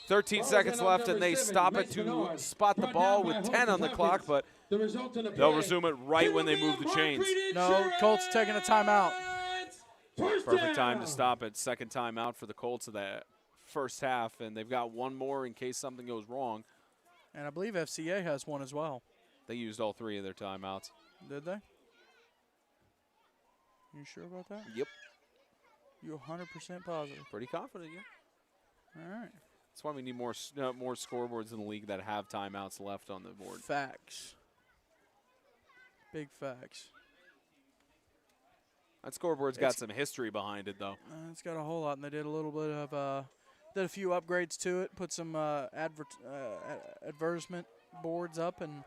13 seconds left, and they stop it to spot the ball with 10 on the clock, but they'll resume it right when they move the chains. No, Colts taking a timeout. Perfect time to stop it. Second timeout for the Colts of that first half, and they've got one more in case something goes wrong. And I believe FCA has one as well. They used all 3 of their timeouts. Did they? You sure about that? Yep. You 100% positive? Pretty confident, yeah. All right. That's why we need more scoreboards in the league that have timeouts left on the board. Facts. Big facts. That scoreboard's got some history behind it, though. It's got a whole lot, and they did a little bit of did a few upgrades to it, put some advertisement boards up and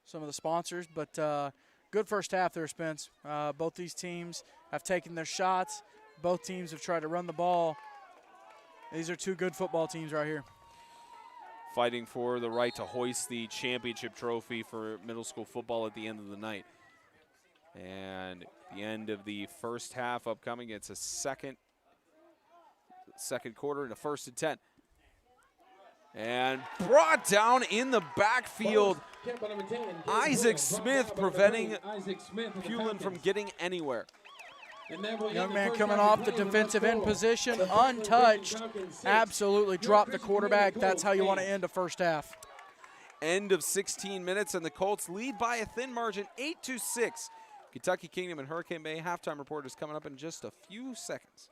some of the sponsors, but good first half there, Spence. Both these teams have taken their shots. Both teams have tried to run the ball. These are 2 good football teams right here. Fighting for the right to hoist the championship trophy for middle school football at the end of the night. And the end of the first half upcoming. It's a second quarter and a first and 10. And brought down in the backfield. Isaac Smith preventing Pulin from getting anywhere. Young man coming off the defensive end position, untouched. Absolutely dropped the quarterback. That's how you want to end a first half. End of 16 minutes, and the Colts lead by a thin margin, 8-6. Kentucky Kingdom and Hurricane Bay halftime report is coming up in just a few seconds.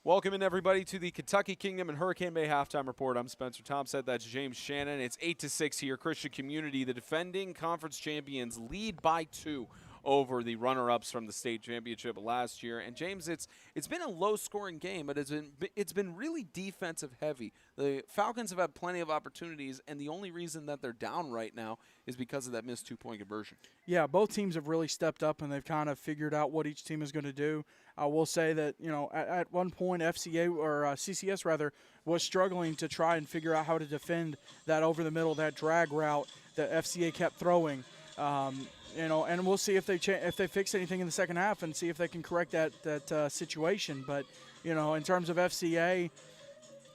Welcome in, everybody, to the Kentucky Kingdom and Hurricane Bay halftime report. I'm Spencer Thompson. That's James Shannon. It's 8-6 here. Christian Community, the defending conference champions, lead by 2 over the runner-ups from the state championship last year. And James, it's been a low-scoring game, but it's been really defensive heavy. The Falcons have had plenty of opportunities, and the only reason that they're down right now is because of that missed 2-point conversion. Yeah, both teams have really stepped up, and they've kind of figured out what each team is going to do. I will say that, you know, at one point FCA or CCS rather was struggling to try and figure out how to defend that over the middle, that drag route that FCA kept throwing. You know, and we'll see if they fix anything in the second half and see if they can correct that situation. But, you know, in terms of FCA,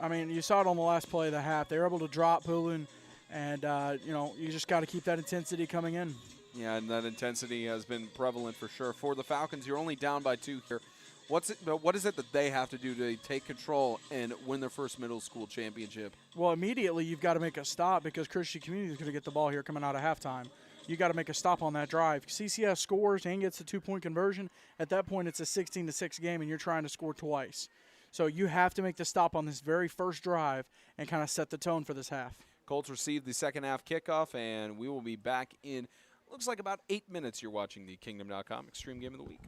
I mean, you saw it on the last play of the half. They were able to drop Poulin, and, you know, you just got to keep that intensity coming in. Yeah, and that intensity has been prevalent for sure. For the Falcons, you're only down by 2 here. What is it that they have to do to take control and win their first middle school championship? Well, immediately you've got to make a stop because Christian Community is going to get the ball here coming out of halftime. You got to make a stop on that drive. CCS scores and gets the 2-point conversion. At that point, it's a 16-6 game, and you're trying to score twice. So you have to make the stop on this very first drive and kind of set the tone for this half. Colts receive the second half kickoff, and we will be back in, looks like about 8 minutes. You're watching the Kingdom.com Extreme Game of the Week.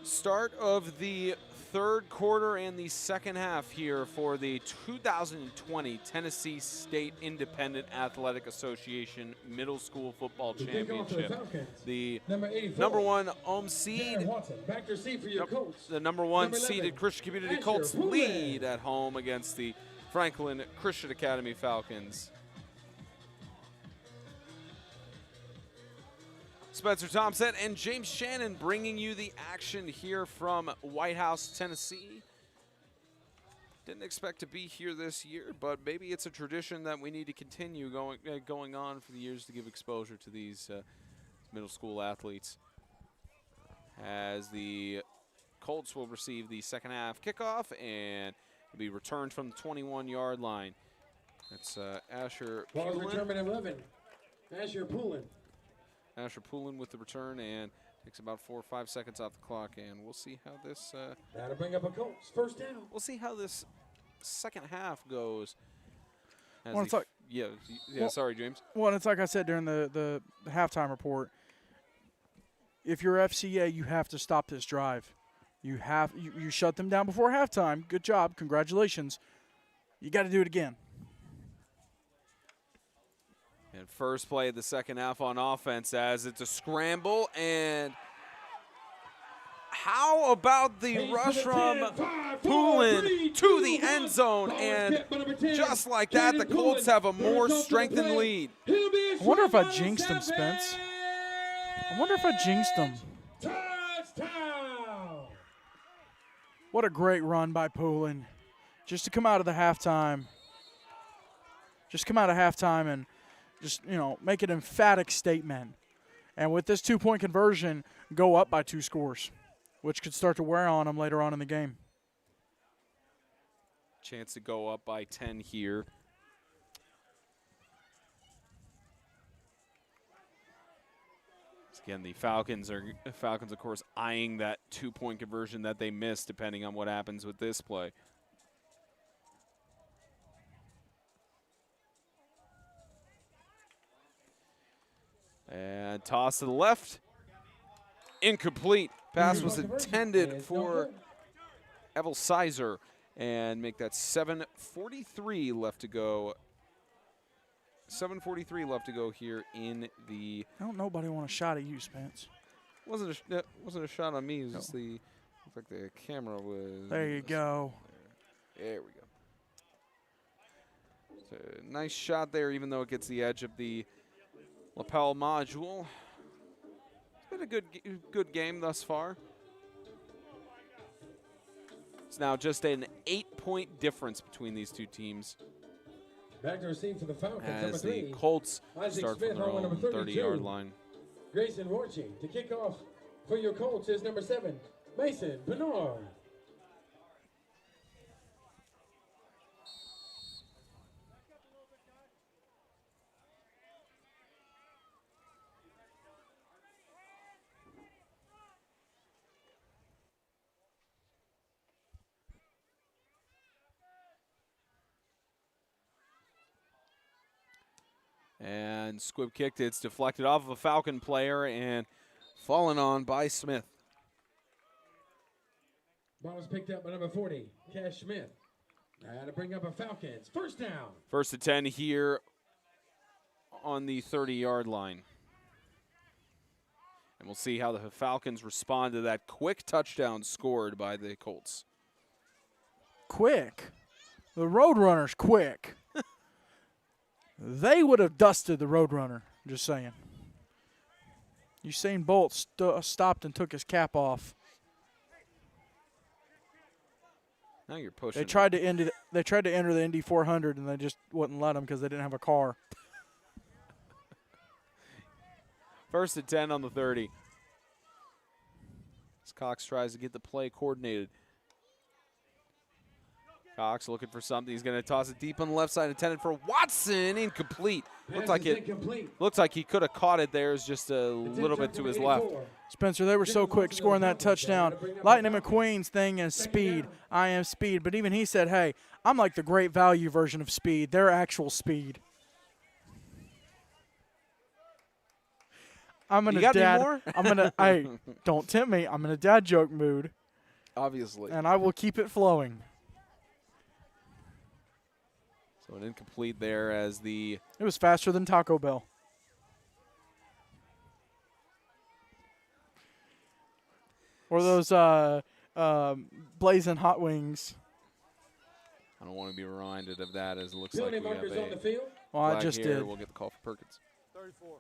Start of the third quarter and the second half here for the 2020 Tennessee State Independent Athletic Association Middle School Football The kickoff for the Championship. Falcons. The Number 84. number one home seed, Darren Watson, back to seat for your Colts. the number one Number 11, seeded Christian Community Asher Colts Poulin. lead at home against the Franklin Christian Academy Falcons. Spencer Thompson and James Shannon bringing you the action here from White House, Tennessee. Didn't expect to be here this year, but maybe it's a tradition that we need to continue going on for the years to give exposure to these middle school athletes. As the Colts will receive the second half kickoff and will be returned from the 21-yard line. It's Asher Ball Poulin. returned by number 11. Asher Poulin. Asher Poulin with the return and takes about 4 or 5 seconds off the clock, and we'll see how this That'll bring up a Colts. First down. we'll see how this second half goes. As Well, the it's like- well, sorry, James. Well, and it's like I said during the halftime report. If you're FCA, you have to stop this drive. You shut them down before halftime. Good job. Congratulations. You got to do it again. And first play of the second half on offense as it's a scramble. And how about the rush from Poulin to the end zone? And just like that, the Colts have a more strengthened lead. I wonder if I jinxed him, Spence. I wonder if I jinxed him. Touchdown. What a great run by Poulin. Just to come out of the halftime. Just come out of halftime and just, make an emphatic statement. And with this 2-point conversion, go up by 2 scores, which could start to wear on them later on in the game. Chance to go up by 10 here. Again, the Falcons, of course, eyeing that 2-point conversion that they missed, depending on what happens with this play. And toss to the left. Incomplete. Pass was intended for Evel Sizer. And make that 7:43 left to go. 7:43 left to go here in the. Don't nobody want a shot at you, Spence. Wasn't a shot on me. It was just the. Looked like the camera was. There you go. There we go. So, nice shot there, even though it gets the edge of the lapel module. It's been a good game thus far. It's now just an 8-point difference between these two teams. Back to receive for the Falcons. As Number the 3. Colts Isaac start Smith, from their home run own number 32. 30-yard line. Grayson Warchie to kick off for your Colts is number 7, Mason Bernard. And squib kicked. It's deflected off of a Falcon player and fallen on by Smith. Ball is picked up by number 40, Cash Smith. To bring up a Falcons. First down. First and 10 here on the 30-yard line. And we'll see how the Falcons respond to that quick touchdown scored by the Colts. Quick. The Roadrunner's quick. They would have dusted the Roadrunner, just saying. Usain Bolt stopped and took his cap off. Now you're pushing. They tried to enter the Indy 400 and they just wouldn't let them because they didn't have a car. First and 10 on the 30. As Cox tries to get the play coordinated. Cox looking for something. He's going to toss it deep on the left side, intended for Watson. Incomplete. Looks like he could have caught it there. It's just a little bit to his left. Spencer, they were so quick scoring that touchdown. Lightning McQueen's thing is speed. I am speed. But even he said, hey, I'm like the great value version of speed. They're actual speed. I'm in You a got any dad. more? I'm in a. Hey, don't tempt me. I'm in a dad joke mood, Obviously. and I will keep it flowing. So an incomplete there as the It was faster than Taco Bell. Or those blazing hot wings. I don't want to be reminded of that as it looks Penalty like we have markers on the a field. Well, I flag just here. did. We'll get the call for Perkins. 34.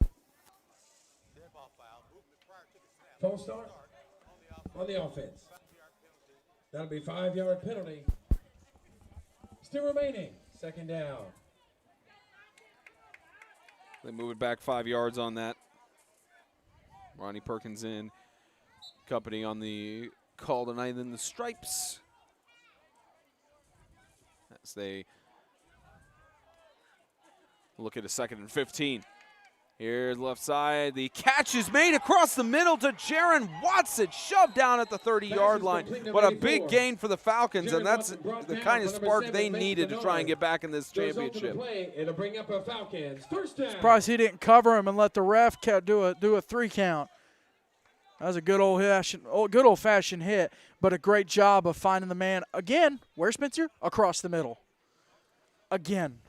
Dead ball foul. Movement prior to the snap. False start on the offense. That'll be 5-yard penalty. Still remaining. Second down. They move it back 5 yards on that. Ronnie Perkins in company on the call tonight in the stripes. As they look at a 2nd and 15. Here's left side. The catch is made across the middle to Jaron Watson, shoved down at the 30-yard line. What a big gain for the Falcons, and that's the kind of spark they needed to try and get back in this championship. It'll bring up a Falcons. First down. Surprised he didn't cover him and let the ref do a 3 count. That was a good old fashioned hit, but a great job of finding the man again. Where, Spencer? Across the middle. Again.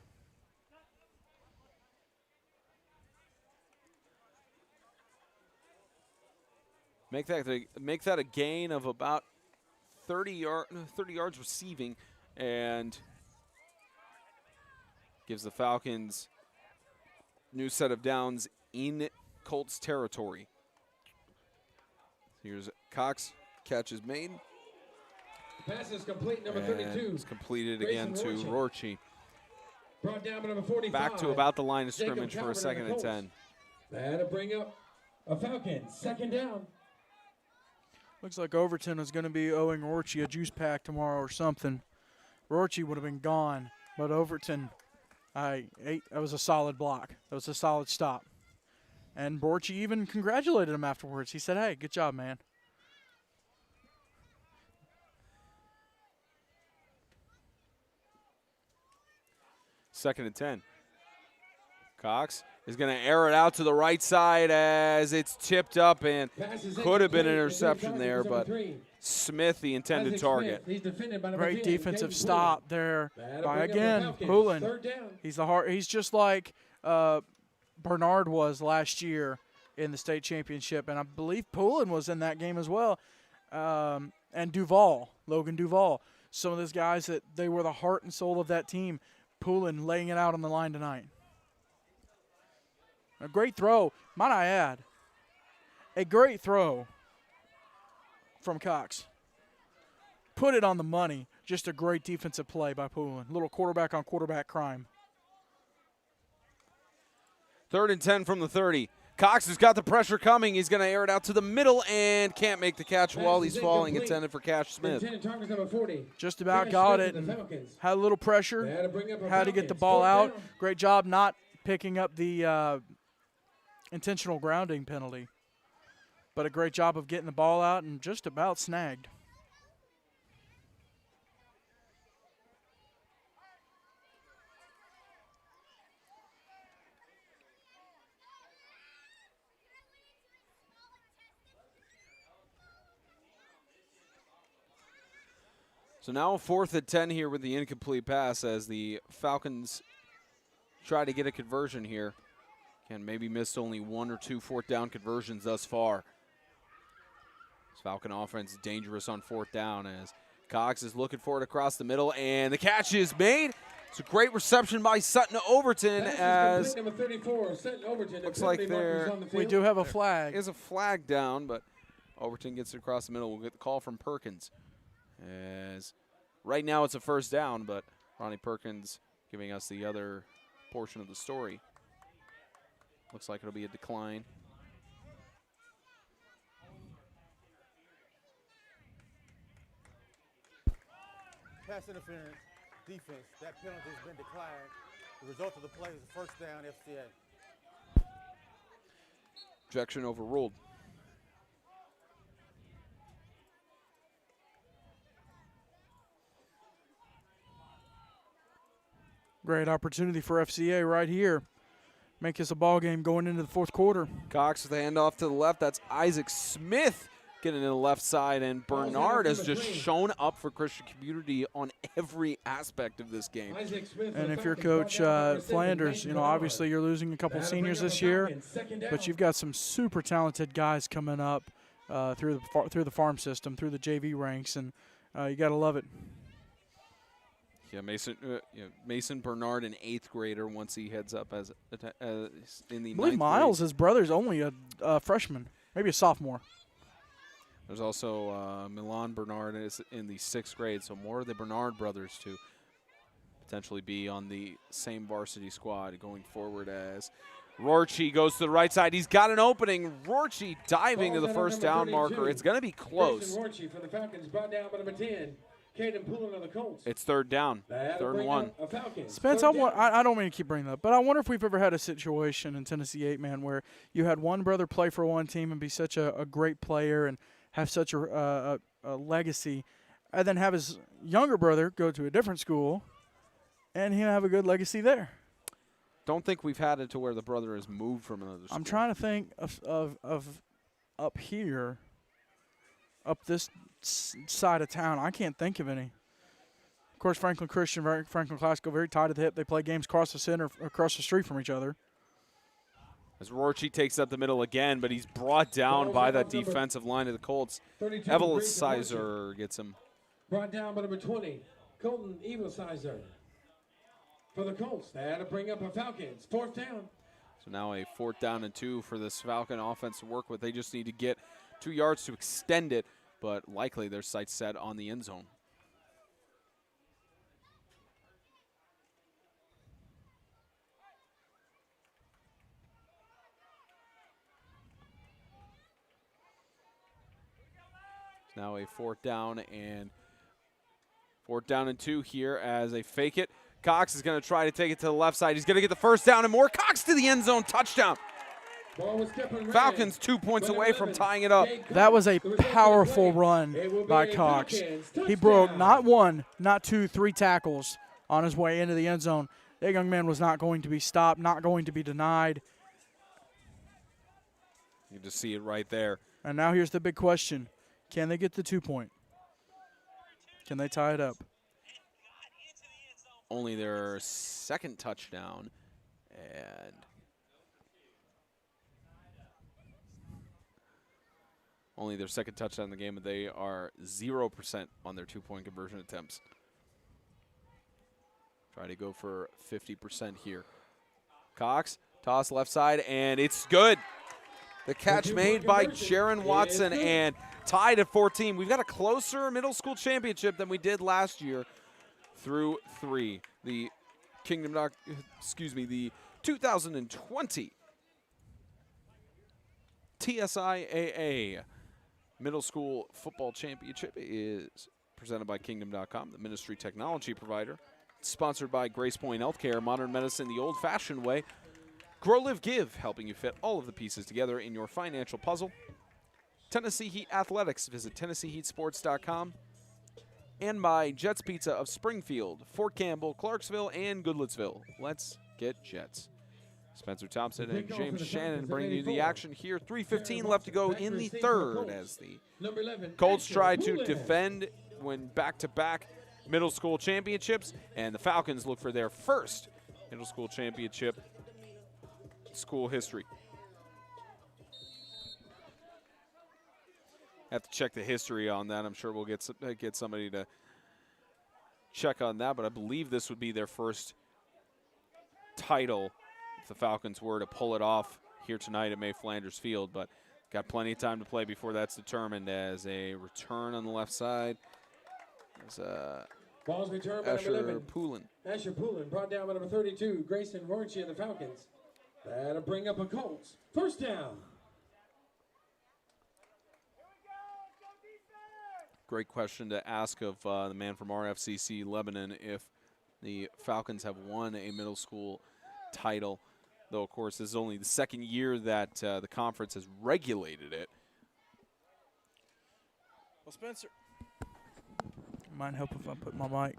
Make that a gain of about 30 yards receiving, and gives the Falcons new set of downs in Colts territory. Here's Cox. Catch is made. Pass is complete, number And 32. it's completed Grayson again to Rorschach. Rorschach. Brought down by number 45. Back to about the line of Jacob scrimmage for a Calvert 2nd the and Colts. 10. That'll bring up a Falcons. Second down. Looks like Overton is going to be owing Rorschach a juice pack tomorrow or something. Rorschach would have been gone, but Overton, that was a solid block. That was a solid stop. And Rorschach even congratulated him afterwards. He said, hey, good job, man. Second and 10. Cox is going to air it out to the right side as it's tipped up, and could have been an interception there, but Smith, the intended target. He's defended by number Great 10, defensive James stop there That'll by, bring up the again, Falcons. Poulin. Third down. He's just like Bernard was last year in the state championship, and I believe Poulin was in that game as well. And Logan Duvall. Some of those guys that they were the heart and soul of that team. Poulin laying it out on the line tonight. A great throw, might I add. A great throw from Cox. Put it on the money. Just a great defensive play by Poulin. Little quarterback on quarterback crime. 3rd and 10 from the 30. Cox has got the pressure coming. He's going to air it out to the middle and can't make the catch while he's falling. Intended for Cash Smith. Intended target number 40. Just about Cash got Smith it. of the And Falcons. had a little pressure. That'll bring up a Had to get the Falcons. ball Third out. down. Great job not picking up the intentional grounding penalty. But a great job of getting the ball out and just about snagged. So now 4th and 10 here with the incomplete pass as the Falcons try to get a conversion here. Again, maybe missed only 1 or 2 4th down conversions thus far. This Falcon offense is dangerous on 4th down as Cox is looking for it across the middle, and the catch is made. It's a great reception by Sutton Overton Pass is as complete, number 34, Sutton Overton. looks The like penalty markers there- on the We field. do have a flag. is a flag down, but Overton gets it across the middle. We'll get the call from Perkins. As right now it's a 1st down, but Ronnie Perkins giving us the other portion of the story. Looks like it'll be a decline. Pass interference, defense. That penalty has been declined. The result of the play is a 1st down FCA. Objection overruled. Great opportunity for FCA right here. make this a ball game going into the fourth quarter. Cox with the handoff to the left. That's Isaac Smith getting to the left side, and Bernard has just shown up for Christian Community on every aspect of this game. And if you're Coach Flanders, obviously you're losing a couple seniors this year, but you've got some super talented guys coming up through the farm system, through the JV ranks, and you got to love it. Yeah, Mason Bernard, an 8th grader, once he heads up as in the I believe 9th Miles, grade. his brother's only a freshman, maybe a sophomore. There's also Milan Bernard is in the 6th grade, so more of the Bernard brothers to potentially be on the same varsity squad going forward as Rorchi goes to the right side. He's got an opening. Rorchi diving to the first down marker. It's going to be close. Rorchi for the Falcons brought down by number 10. Caden Poulin of the Colts. It's 3rd down, 3rd and 1. Spence, I don't mean to keep bringing that up, but I wonder if we've ever had a situation in Tennessee 8-man where you had one brother play for one team and be such a great player and have such a legacy, and then have his younger brother go to a different school and he'll have a good legacy there. Don't think we've had it to where the brother has moved from another school. I'm trying to think of up here, up this side of town. I can't think of any. Of course, Franklin Christian, Franklin Classical, very tight at the hip. They play games across the center, across the street from each other. As Rorchi takes up the middle again, but he's brought down by that defensive line of the Colts. Evelsizer gets him. Brought down by number 20, Colton Evelsizer. For the Colts, they had to bring up a Falcons. 4th down. So now a 4th down and 2 for this Falcon offense to work with. They just need to get 2 yards to extend it, but likely their sights set on the end zone. Now a 4th down and 2 here as they fake it. Cox is going to try to take it to the left side. He's going to get the 1st down and more. Cox to the end zone, touchdown. Falcons 2 points away from tying it up. That was a powerful run by Cox. He broke not 1, not 2, 3 tackles on his way into the end zone. That young man was not going to be stopped, not going to be denied. You just see it right there. And now here's the big question. Can they get the 2-point? Can they tie it up? Only their 2nd touchdown, and only their 2nd touchdown in the game, but they are 0% on their 2-point conversion attempts. Try to go for 50% here. Cox, toss left side, and it's good. The catch made by Jaron Watson and tied at 14. We've got a closer middle school championship than we did last year through 3. The the 2020 TSIAA Middle School Football Championship is presented by Kingdom.com, the ministry technology provider. It's sponsored by Grace Point Healthcare, modern medicine the old-fashioned way. Grow, Live, Give, helping you fit all of the pieces together in your financial puzzle. Tennessee Heat Athletics. Visit TennesseeHeatSports.com. And by Jets Pizza of Springfield, Fort Campbell, Clarksville, and Goodlettsville. Let's get Jets. Spencer Thompson and James Shannon bringing you the action here. 3:15 left to go in the 3rd as the Colts try to defend when back-to-back middle school championships, and the Falcons look for their first middle school championship in school history. Have to check the history on that. I'm sure we'll get somebody to check on that, but I believe this would be their first title if the Falcons were to pull it off here tonight at May Flanders Field, but got plenty of time to play before that's determined. As a return on the left side, as Ball's returned by number 11. Asher Poulin brought down by number 32, Grayson Rorchi of the Falcons. That'll bring up a Colts. 1st down. Great question to ask of the man from RFCC Lebanon if the Falcons have won a middle school title, though, of course, this is only the 2nd year that the conference has regulated it. Well, Spencer, might help if I put my mic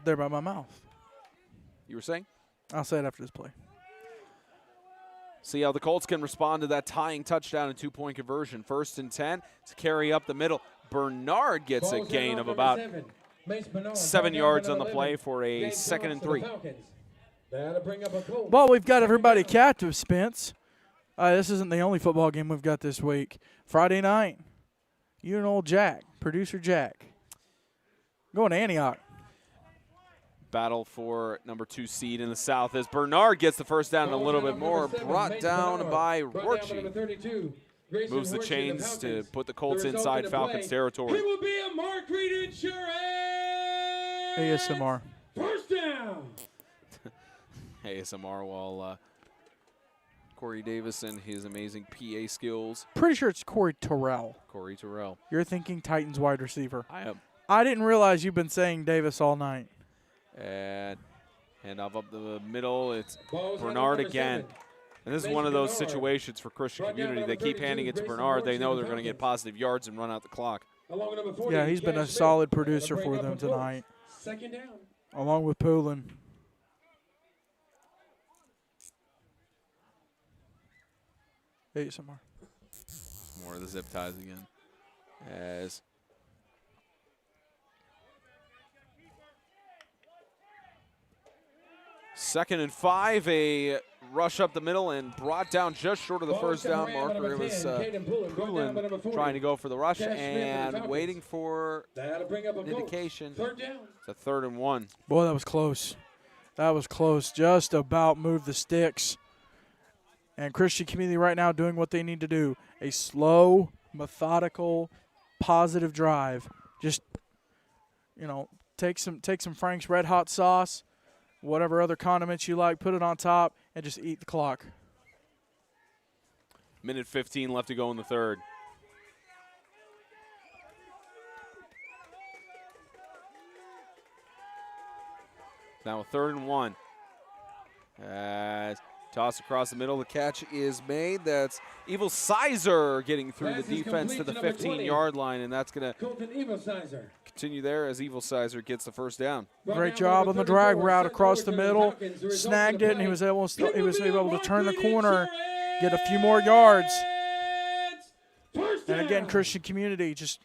there by my mouth. You were saying? I'll say it after this play. See how the Colts can respond to that tying touchdown and 2-point conversion. 1st and 10 to carry up the middle. Bernard gets a Ball's gain handoff of number about 7. Mace Bernard, 7 ball yards down on to the number play 11. for a Gain 2nd yards and for 3. the Falcons. That'll bring up a Colt. Well, we've got everybody Second down. captive, Spence. This isn't the only football game we've got this week. Friday night, you and old Jack, producer Jack, going to Antioch. Battle for number 2 seed in the South as Bernard gets the first down and a Ball's little handoff bit number more. 7. Brought Mace down Bernard. by Brought down by Rorchi. number 32. Grayson Moves the Horchie of chains to Falcons. put the Colts The result inside in the Falcons play, territory. It will be a Mark Reed Insurance. ASMR. First down. ASMR while Corey Davis and his amazing PA skills. Pretty sure it's Corey Terrell. Corey Terrell. You're thinking Titans wide receiver. I am. I didn't realize you've been saying Davis all night. And handoff up the middle. It's Ball's Bernard number again. 7. And this is Mason one of those Bernard. situations for Christian Brought down Community. by They number keep handing 32, it to Grayson Bernard. They Horchie know of they're going to get Falcons. positive yards and run out the clock. Along with number 40, Yeah, he's been Cash a Smith. solid That'll producer bring for up them a Colt. tonight, Second down. along with Poulin. ASMR. More of the zip ties again. As Second and 5, a rush up the middle and brought down just short of the Ball first down separated by marker. It number was 10, Caden Poulin, brought down by number 40. trying to go for the rush Cash Smith of the and Falcons. waiting for That'll bring up a an Colt. indication. Third down. It's a 3rd and 1. Boy, that was close. That was close. Just about moved the sticks. And Christian Community right now doing what they need to do. A slow, methodical, positive drive. Just, take some Frank's Red Hot sauce, whatever other condiments you like, put it on top, and just eat the clock. Minute 15 left to go in the 3rd. Now a 3rd and 1. As toss across the middle, the catch is made. That's Evil Sizer getting through Pass the is defense to complete the to number 20. 15-yard line, and that's going to Colton Evilsizer. continue there as Evil Sizer gets the first down. Great job on the drag route across the middle. Snagged it, and he was able to turn the corner, get a few more yards. And again, Christian Community, just,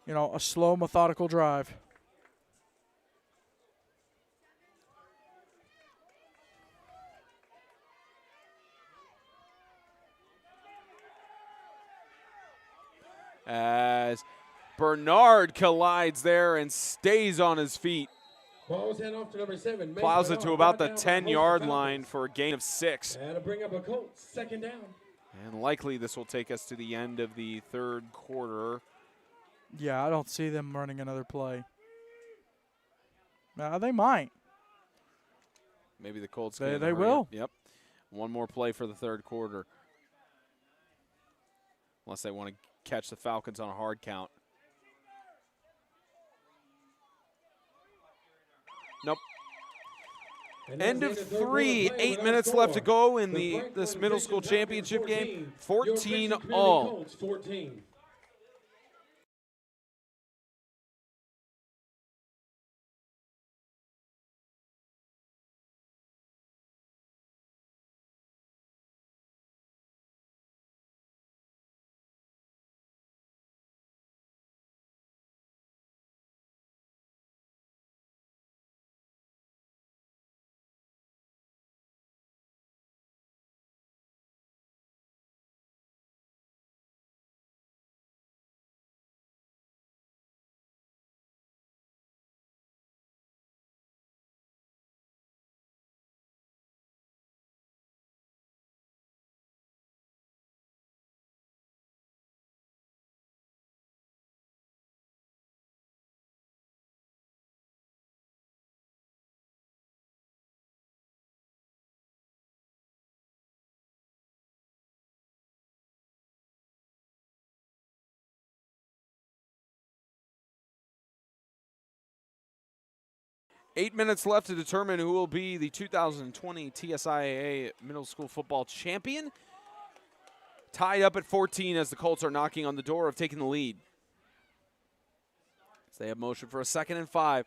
a slow, methodical drive. As Bernard collides there and stays on his feet. Ball's hand off to number 7. Mace Plows it Bernard, to about the brought down by the 10-yard Falcons. line for a gain of 6. That'll bring up a Colt. Second down. And likely this will take us to the end of the 3rd quarter. Yeah, I don't see them running another play. They might. Maybe the Colts They can they hurry will. up. Yep. One more play for the 3rd quarter. Unless they want to catch the Falcons on a hard count. Nope. And that's End the of third quarter 3, play 8 without minutes score. left to go in The this Franklin middle school Christian championship Falcons game. 14. 14 Your Christian Community all. Colts 14. Eight minutes left to determine who will be the 2020 TSIAA Middle School Football Champion. Tied up at 14 as the Colts are knocking on the door of taking the lead. As they have motion for a 2nd and 5.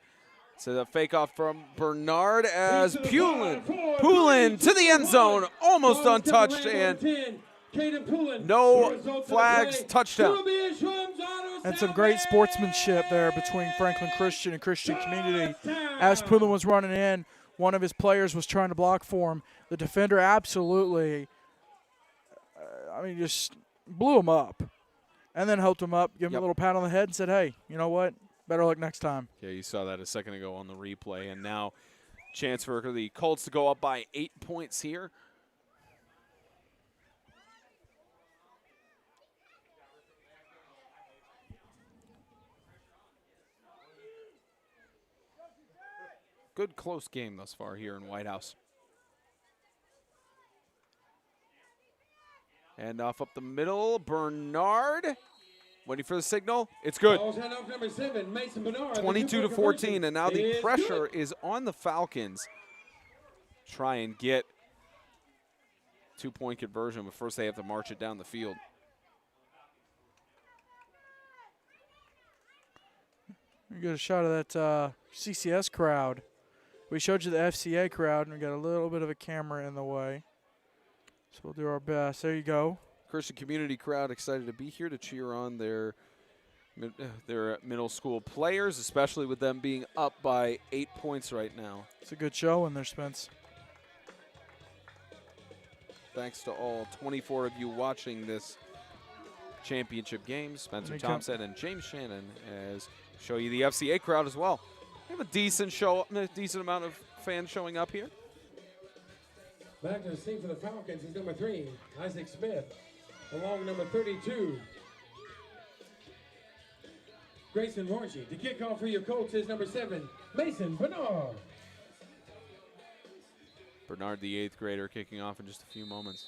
So the fake off from Bernard as Poulin to the end zone, almost untouched, and no flags, touchdown. And some great sportsmanship there between Franklin Christian and Christian Community. As Poulin was running in, one of his players was trying to block for him. The defender absolutely, just blew him up. And then helped him up, gave him a little pat on the head and said, hey, you know what? Better luck next time. Yeah, you saw that a second ago on the replay. And now chance for the Colts to go up by 8 points here. Good close game thus far here in White House. And off up the middle, Bernard. Waiting for the signal. It's good. 22-14, and now the pressure is on the Falcons. Try and get 2-point conversion, but first they have to march it down the field. You get a shot of that CCS crowd. We showed you the FCA crowd, and we got a little bit of a camera in the way. So we'll do our best. There you go. Christian Community crowd excited to be here to cheer on their middle school players, especially with them being up by 8 points right now. It's a good show in there, Spence. Thanks to all 24 of you watching this championship game. Spencer Thompson and James Shannon as show you the FCA crowd as well. We have a decent amount of fans showing up here. Back to the scene for the Falcons is number 3, Isaac Smith. Along number 32, Grayson Hornsey. The kickoff for your Colts is number 7, Mason Bernard. Bernard, the 8th grader, kicking off in just a few moments.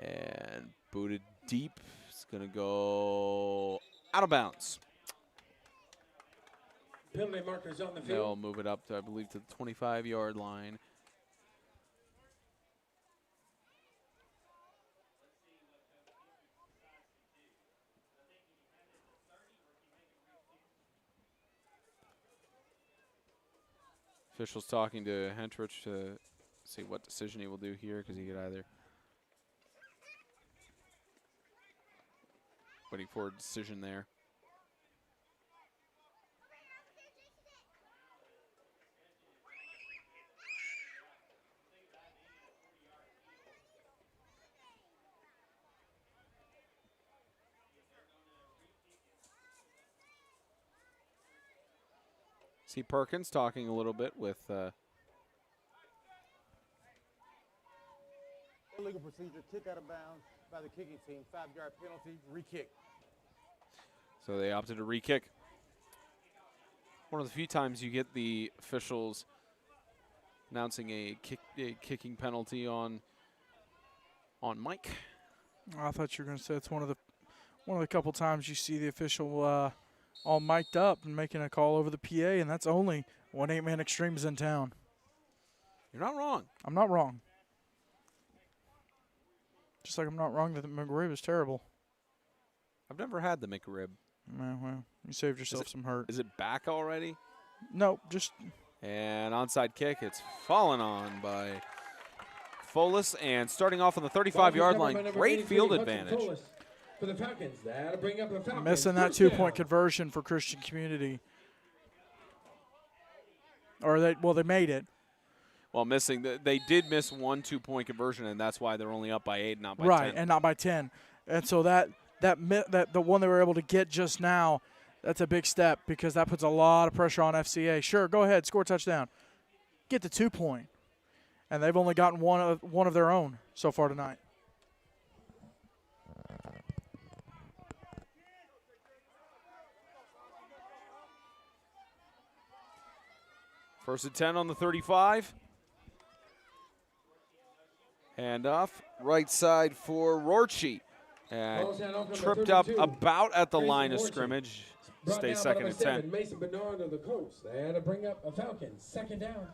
And booted deep. It's going to go out of bounds. Penalty markers on the field. They'll move it up to, I believe, to the 25-yard line. Officials talking to Hentrich to see what decision he will do here, because he could either waiting for a decision there. See Perkins talking a little bit with Illegal procedure, kick out of bounds by the kicking team, 5-yard penalty, re-kick. So they opted to re-kick. One of the few times you get the officials announcing a kicking penalty on mic. I thought you were going to say it's one of the couple times you see the official all mic'd up and making a call over the PA, and that's only when 8-man extremes in town. You're not wrong. I'm not wrong. Just like I'm not wrong that the McRib is terrible. I've never had the McRib. Well, you saved yourself some hurt. Is it back already? No, just. And onside kick. It's fallen on by Folis, and starting off on the 35-yard line, great field advantage. For the Falcons, that'll bring up the Falcons. Missing that 2-point conversion for Christian Community. Or they made it. Well, missing. They did miss one 2-point conversion, and that's why they're only up by 8, not by 10. Right, and not by 10. And so that the one they were able to get just now, that's a big step because that puts a lot of pressure on FCA. Sure, go ahead, score a touchdown. Get the 2-point. And they've only gotten one of their own so far tonight. First and 10 on the 35. Hand off, right side for Rorchi. Ball's down off number Tripped up 32. about at the Grayson line of Orchard. scrimmage. Brought Stay down by second number and 10. 7, Mason Bernard of the Colts. They had to bring up a Falcons. Second down.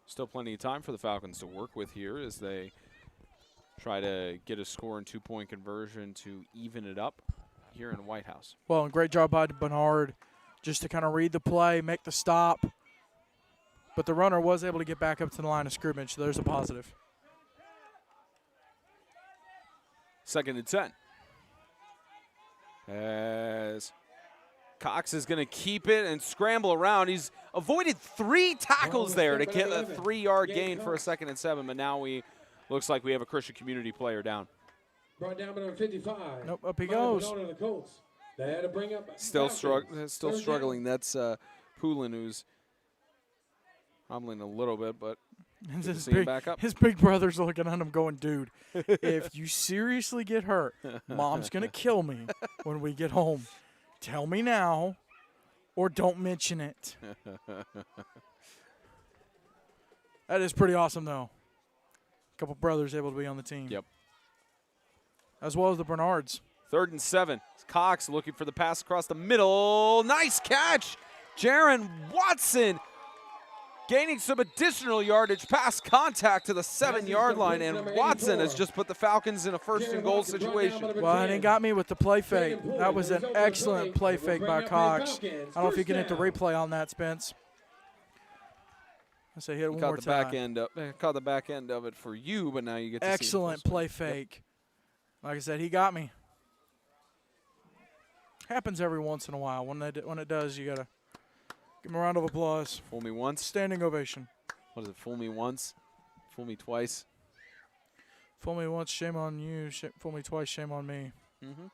Still plenty of time for the Falcons to work with here as they try to get a score and 2-point conversion to even it up here in White House. Well, and great job by Bernard just to kind of read the play, make the stop. But the runner was able to get back up to the line of scrimmage, so there's a positive. Second and 10. As Cox is going to keep it and scramble around. He's avoided 3 tackles there to get a 3-yard gain for a second and 7, but now looks like we have a Christian Community player down. Brought down by number 55. Nope, up he Bernard goes. of the Colts. They had to bring up Still Falcons. Third struggling. down. That's Poulin who's humbling a little bit, but And good to see him back up. his big brother's looking at him going, dude, if you seriously get hurt, Mom's going to kill me when we get home. Tell me now or don't mention it. That is pretty awesome, though. A couple brothers able to be on the team. Yep. As well as the Bernards. 3rd and 7. Cox looking for the pass across the middle. Nice catch. Jaron Watson gaining some additional yardage past contact to the 7-yard line, and Watson has just put the Falcons in a 1st and goal situation. Well, and he got me with the play fake. That was an excellent play fake by Cox. I don't know if you can hit the replay on that, Spence. I say hit it one more time. Caught the back end of it for you, but now you get to Excellent see it. play fake. Like I said, he got me. Happens every once in a while. When it does, you gotta give him a round of applause. Fool me once. Standing ovation. What is it? Fool me once. Fool me twice. Fool me once, shame on you. Fool me twice, shame on me. Mm-hmm.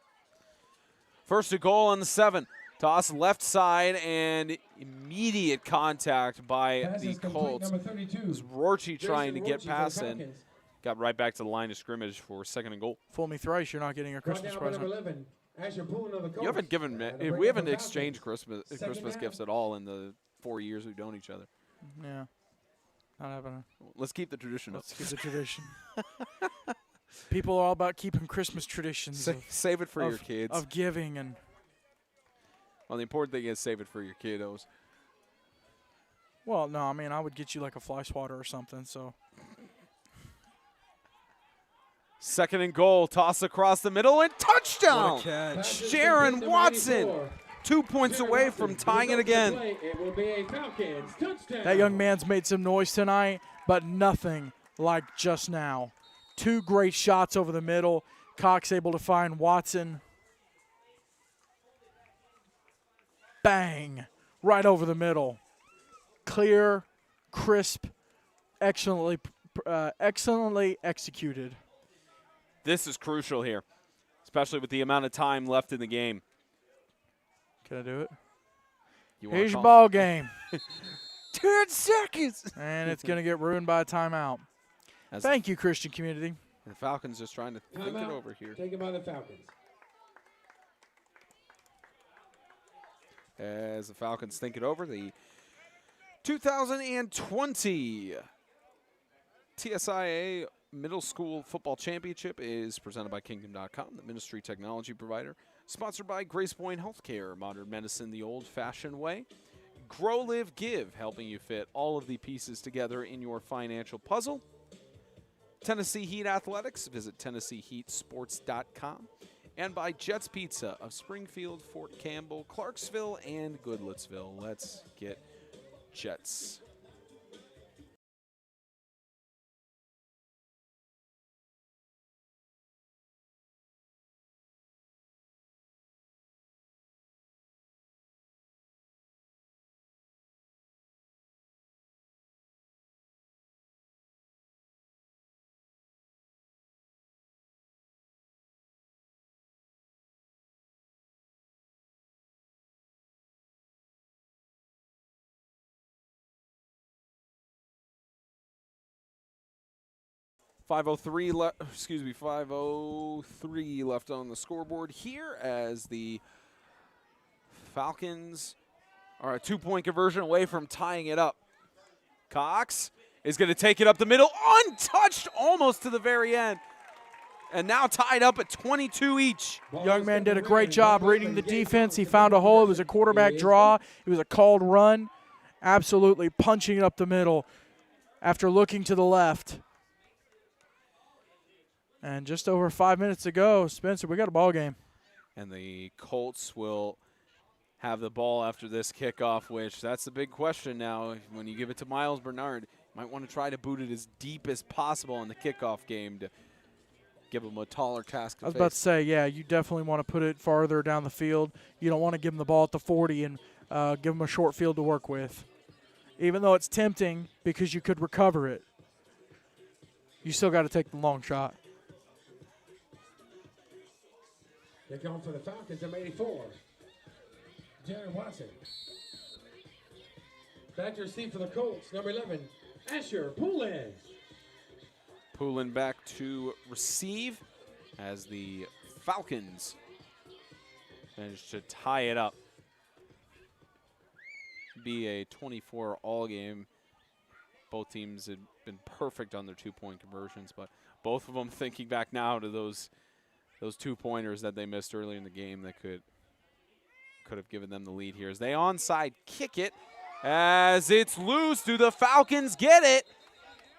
1st and goal on the 7. Toss left side and immediate contact by Pass the is complete, Colts. number 32. It was Rorty trying to Jason get Rorty for past the and Falcons. got right back to the line of scrimmage for 2nd and goal. Fool me thrice, you're not getting a Brought Christmas down by number present. 11. Asher Poulin of the Colts. You haven't given They me, had to bring we up haven't the exchanged Falcons. Christmas Second gifts down. at all in the 4 years we've known each other. Yeah. Not happening. Let's keep the tradition up. Let's keep the tradition. People are all about keeping Christmas traditions Save it for your of- kids. of giving and Well, the important thing is save it for your kiddos. well, no, I mean I would get you like a fly swatter or something. So 2nd and goal. Toss across the middle and touchdown. what a catch! Pass is Jaron complete, number Watson. 84. 2 points Jaron away Watson from with tying the it again. play. It will be a Falcons touchdown. That young man's made some noise tonight, but nothing like just now. 2 great shots over the middle. Cox able to find Watson. Bang! Right over the middle. Clear, crisp, excellently executed. This is crucial here, especially with the amount of time left in the game. Can I do it? You wanna Here's your call? ball game. 10 seconds. And it's going to get ruined by a timeout. As Thank you, Christian Community. the Falcons just trying to think it Timeout. over here. Taken by the Falcons. As the Falcons think it over, the 2020 TSIAA Middle School Football Championship is presented by Kingdom.com, the ministry technology provider. Sponsored by Grace Point Healthcare, modern medicine the old-fashioned way. Grow, Live, Give, helping you fit all of the pieces together in your financial puzzle. Tennessee Heat Athletics, visit TennesseeHeatSports.com. And by Jets Pizza of Springfield, Fort Campbell, Clarksville, and Goodlettsville. Let's get Jets. .503 left on the scoreboard here as the Falcons are a 2-point conversion away from tying it up. Cox is going to take it up the middle, untouched almost to the very end. And now tied up at 22 each. Young man did a great job reading the defense. He found a hole. It was a quarterback draw. It was a called run. Absolutely punching it up the middle after looking to the left. And just over 5 minutes to go, Spencer, we got a ball game. And the Colts will have the ball after this kickoff, which that's the big question now. When you give it to Miles Bernard, you might want to try to boot it as deep as possible in the kickoff game to give him a taller task to I was about to say, yeah, you definitely want to put it farther down the field. You don't want to give him the ball at the 40 and give him a short field to work with. Even though it's tempting because you could recover it, you still got to take the long shot. They're going for the Falcons, number 84. Jared Watson. Back to receive for the Colts, number 11, Asher Poulin. Poulin back to receive as the Falcons manage to tie it up. Be a 24 all game. Both teams had been perfect on their 2-point conversions, but both of them thinking back now to those 2-pointers that they missed early in the game that could have given them the lead here. As they onside kick it, as it's loose. Do the Falcons get it?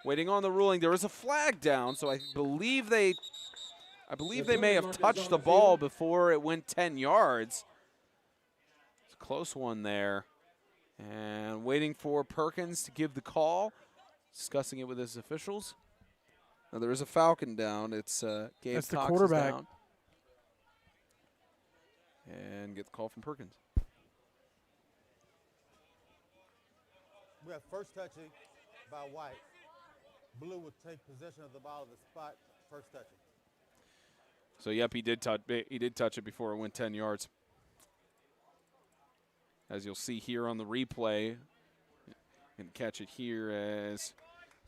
Waiting on the ruling. There is a flag down, so I believe they may have touched the ball before it went 10 yards. It's a close one there. And waiting for Perkins to give the call, discussing it with his officials. Now there is a Falcon down. It's Gabe That's the Cox quarterback. is down. And get the call from Perkins. We have first touching by White. Blue will take possession of the ball at the spot, first touching. So yep, he did touch it before it went 10 yards. As you'll see here on the replay, and catch it here as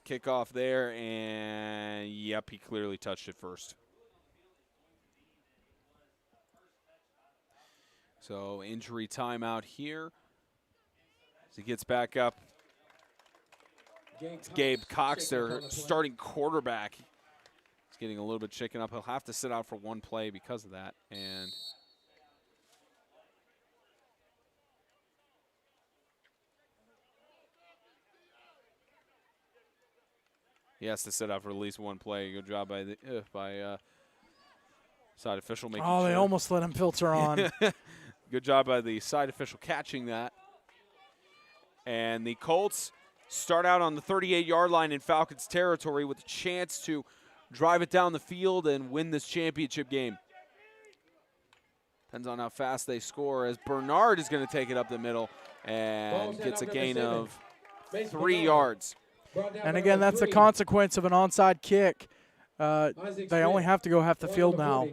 kickoff there, and yep, he clearly touched it first. So injury timeout here. As he gets back up, it's Gabe Cox, their starting quarterback. He's getting a little bit shaken up. He'll have to sit out for one play because of that. And he has to sit out for at least one play. Good job by the side official making sure. Oh, they almost let him filter on. Good job by the side official catching that. And the Colts start out on the 38-yard line in Falcons territory with a chance to drive it down the field and win this championship game. Depends on how fast they score, as Bernard is going to take it up the middle and gets a gain of 3 yards. And again, that's the consequence of an onside kick. They only have to go half the field now.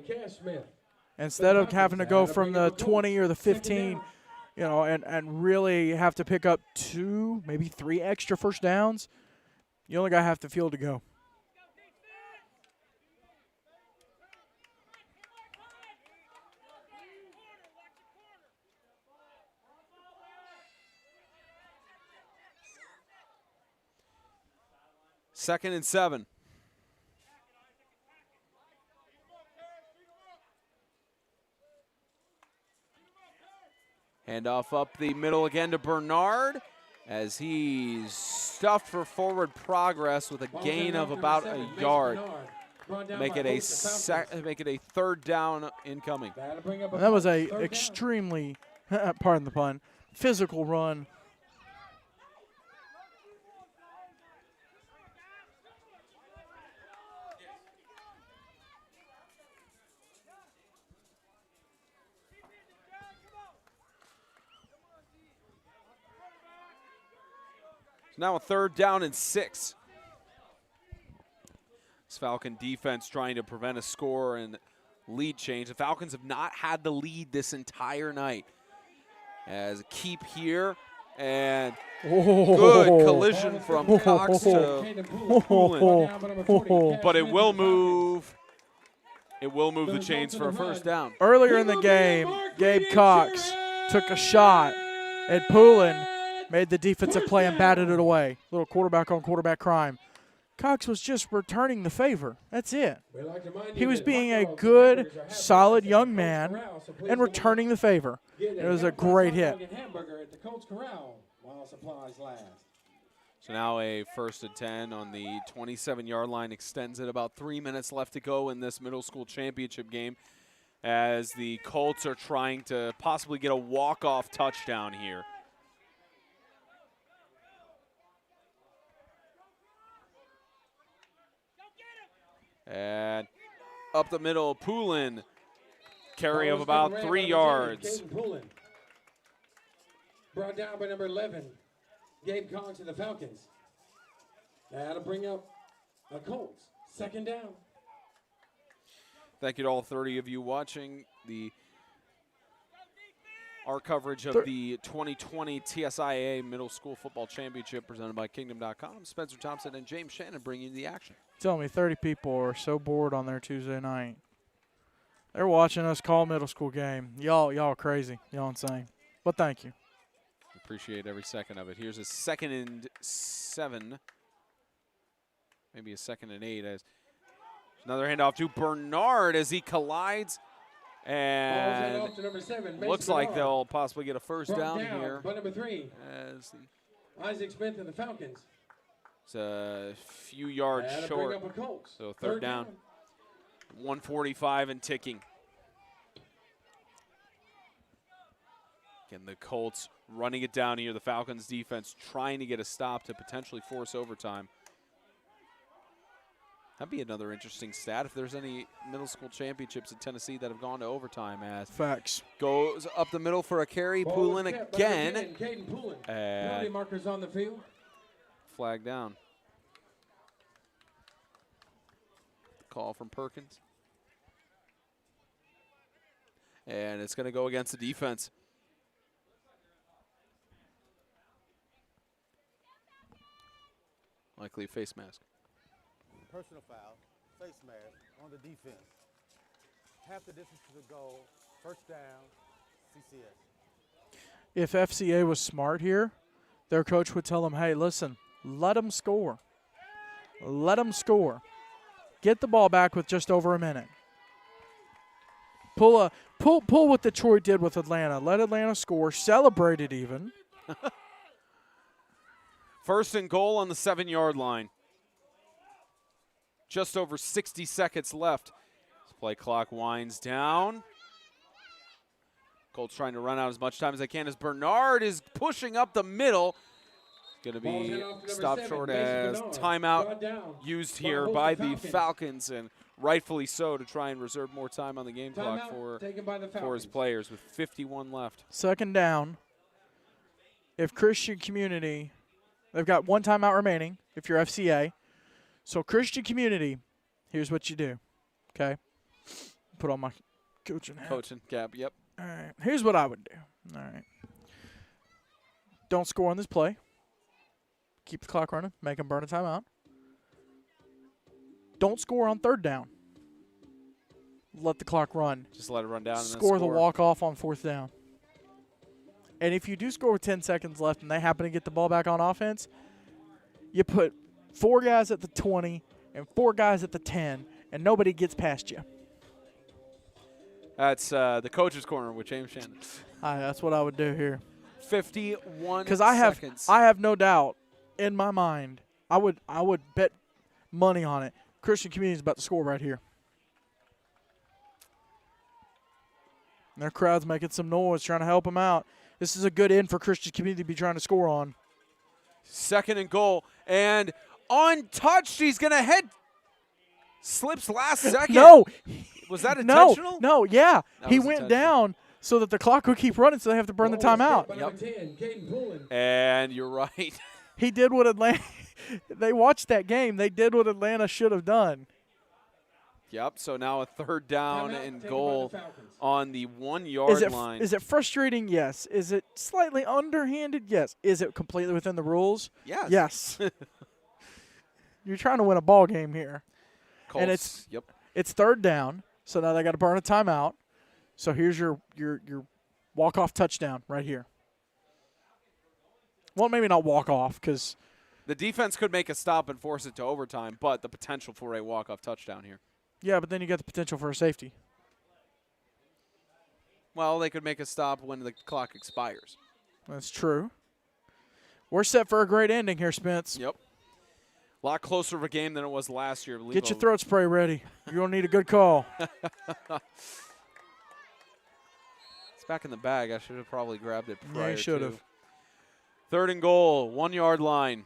Instead of having to go from the 20 or the 15, you know, and really have to pick up 2, maybe 3 extra first downs, you only got half the field to go. Second and 7. Handoff up the middle again to Bernard as he's stuffed for forward progress with a gain of about a yard. Make it a 3rd down incoming. And that was a extremely, pardon the pun, physical run. Now a 3rd down and 6. This Falcon defense trying to prevent a score and lead change. The Falcons have not had the lead this entire night. As a keep here, and good collision from Cox to Poulin. But it will move. It will move the chains for a 1st down. Earlier in the game, Gabe Cox took a shot at Poulin, made the defensive play and batted it away. Little quarterback on quarterback crime. Cox was just returning the favor. That's it. We'd like to remind He you was that being a hot dogs and good, hamburgers are half solid price at young the Colts man Corral, so please and come returning the favor. get It was a half price great hot hit. dog and hamburger at the Colts Corral while supplies last. So now a 1st and 10 on the 27-yard line, extends it. About 3 minutes left to go in this middle school championship game as the Colts are trying to possibly get a walk-off touchdown here. And up the middle, Poulin, carry of about 3 yards. Caden Poulin. Brought down by number 11, Gabe Cox to the Falcons. That'll bring up the Colts. 2nd down. Thank you to all 30 of you watching our coverage of the 2020 TSIAA Middle School Football Championship presented by Kingdom.com. Spencer Thompson and James Shannon bringing you the action. Tell me 30 people are so bored on their Tuesday night. They're watching us call middle school game. Y'all crazy. Y'all insane. But thank you. Appreciate every second of it. Here's a 2nd and 7. Maybe a 2nd and 8 as another handoff to Bernard as he collides. Ball's And headed off to number 7, Mason looks like Bernard. they'll possibly get a first Brought down here. by number 3, As Isaac Smith of the Falcons. it's a few yards That'll short. bring up a Colts. So 3rd down. 1:45 and ticking. Again, the Colts running it down here. The Falcons defense trying to get a stop to potentially force overtime. That'd be another interesting stat if there's any middle school championships in Tennessee that have gone to overtime. As Facts. goes up the middle for a carry. Ball Poulin was kept by again. number 10, Caden Poulin. And Penalty markers on the field. flag down. Call from Perkins. And it's going to go against the defense. Likely a face mask. Personal foul, face mask on the defense. Half the distance to the goal, 1st down, CCS. If FCA was smart here, their coach would tell them, hey, listen, let them score. Let them score. Get the ball back with just over a minute. Pull what Detroit did with Atlanta. Let Atlanta score. Celebrate it even. 1st and goal on the 7-yard line. Just over 60 seconds left. This play clock winds down. Colts trying to run out as much time as they can as Bernard is pushing up the middle. Going to Ball's be headed off to number stopped 7, short Mason as Bernard. timeout Brought down used by here both by the the Falcons. Falcons, and rightfully so, to try and reserve more time on the game clock Timeout taken by the for his Falcons. players with 51 left. 2nd down. If Christian Community, they've got 1 timeout remaining if you're FCA. So Christian Community, here's what you do, okay? Put on my coaching hat. Coaching cap, yep. All right, here's what I would do. All right. Don't score on this play. Keep the clock running. Make them burn a timeout. Don't score on 3rd down. Let the clock run. Just let it run down and Score then the walk-off on 4th down. And if you do score with 10 seconds left and they happen to get the ball back on offense, you put 4 guys at the 20 and 4 guys at the 10, and nobody gets past you. That's the coach's corner with James Shannon. That's what I would do here. 51 Because seconds. I have no doubt in my mind, I would bet money on it. Christian Community is about to score right here. And their crowd's making some noise, trying to help them out. This is a good end for Christian Community to be trying to score on. 2nd and goal, and untouched. He's going to head. Slips last second. No. Was that intentional? No, yeah. That He was went intentional. down so that the clock would keep running, so they have to burn the Ball was timeout. kept by number 10, Caden Poulin. And you're right. He did what Atlanta – they watched that game. They did what Atlanta should have done. Yep, so now a 3rd down Timeout and taken by goal the Falcons. on the 1-yard line. Is it frustrating? Yes. Is it slightly underhanded? Yes. Is it completely within the rules? Yes. Yes. You're trying to win a ball game here. Colts, And it's yep. 3rd down, so now they got to burn a timeout. So here's your walk-off touchdown right here. Well, maybe not walk off because The defense could make a stop and force it to overtime, but the potential for a walk-off touchdown here. yeah, but then you got the potential for a safety. Well, they could make a stop when the clock expires. That's true. We're set for a great ending here, Spence. Yep. A lot closer of a game than it was last year. Get your throat spray ready. You're going to need a good call. It's back in the bag. I should have probably grabbed it prior. Yeah, you should have. 3rd and goal, 1 yard line.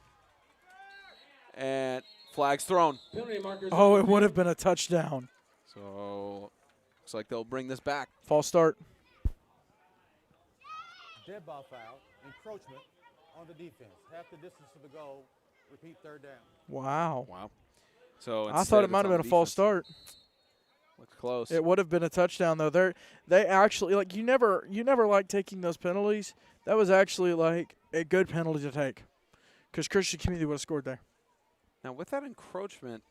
And flags thrown. Penalty markers. Oh, it would have been a touchdown. So looks like they'll bring this back. False start. Dead ball foul, encroachment on the defense. Half the distance to the goal. Repeat 3rd down. Wow. Wow. So I thought it might have been a false start. Looked close. It would have been a touchdown though. They actually you never like taking those penalties. That was actually like a good penalty to take, because Christian Community would have scored there. Now with that encroachment,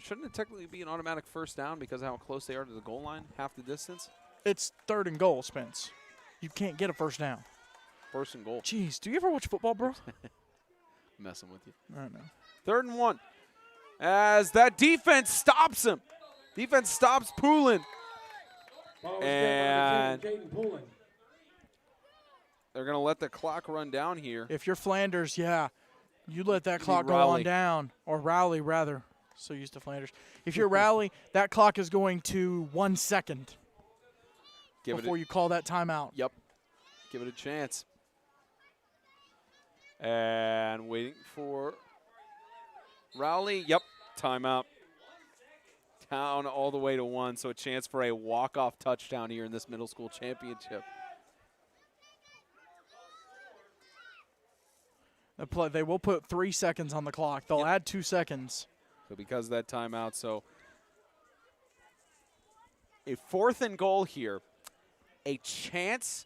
shouldn't it technically be an automatic 1st down because of how close they are to the goal line, half the distance? It's 3rd and goal, Spence. You can't get a 1st down. 1st and goal. Jeez, do you ever watch football, bro? Messing with you. I don't know. 3rd and 1. As that defense stops him. Defense stops Poulin. Ball was And Jaden Poulin. they're going to let the clock run down here. If you're Flanders, yeah, you let that You clock mean go on Rowley. down, or Rowley rather. So used to Flanders. If you're Rowley, that clock is going to 1 second before you call that timeout. Yep. Give it a chance. And waiting for Rowley. Yep. Timeout. Down all the way to 1. So a chance for a walk-off touchdown here in this middle school championship. They will put 3 seconds on the clock. They'll Yep. add 2 seconds. So because of that timeout, so a 4th and goal here. A chance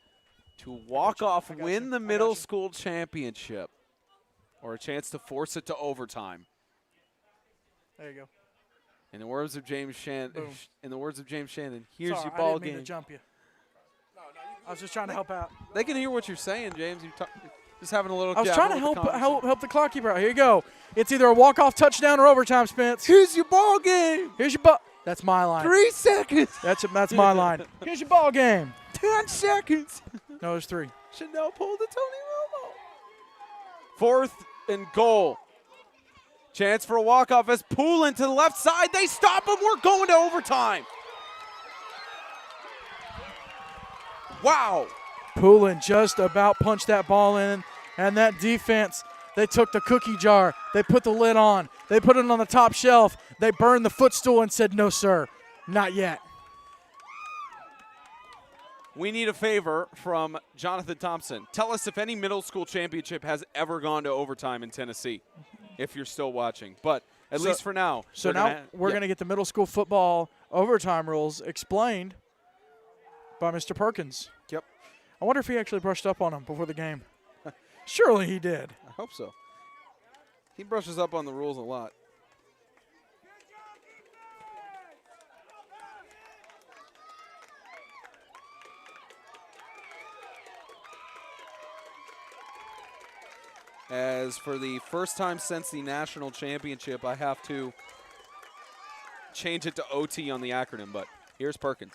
to walk off, win the middle school championship, or a chance to force it to overtime. There you go. In the words of James Boom. Shannon, here's Sorry, your I ball didn't mean game. to jump you. I was just trying to help out. They can hear what you're saying, James. You're just having a little. I was gabble trying to with the help the clock keeper out. Here you go. It's either a walk-off touchdown or overtime, Spence. Here's your ball game. Here's your ball. That's my line. 3 seconds. That's my line. Here's your ball game. 10 seconds. No, there's 3. Chanel pulled the Tony Romo. 4th and goal. Chance for a walk-off as Poulin to the left side. They stop him. We're going to overtime. Wow. Poulin just about punched that ball in, and that defense, they took the cookie jar, they put the lid on, they put it on the top shelf, they burned the footstool and said, no, sir, not yet. We need a favor from Jonathan Thompson. Tell us if any middle school championship has ever gone to overtime in Tennessee, if you're still watching. But at least for now. So now we're going to get the middle school football overtime rules explained by Mr. Perkins. Yep. I wonder if he actually brushed up on them before the game. Surely he did. I hope so. He brushes up on the rules a lot. As for the first time since the national championship, I have to change it to OT on the acronym, but here's Perkins.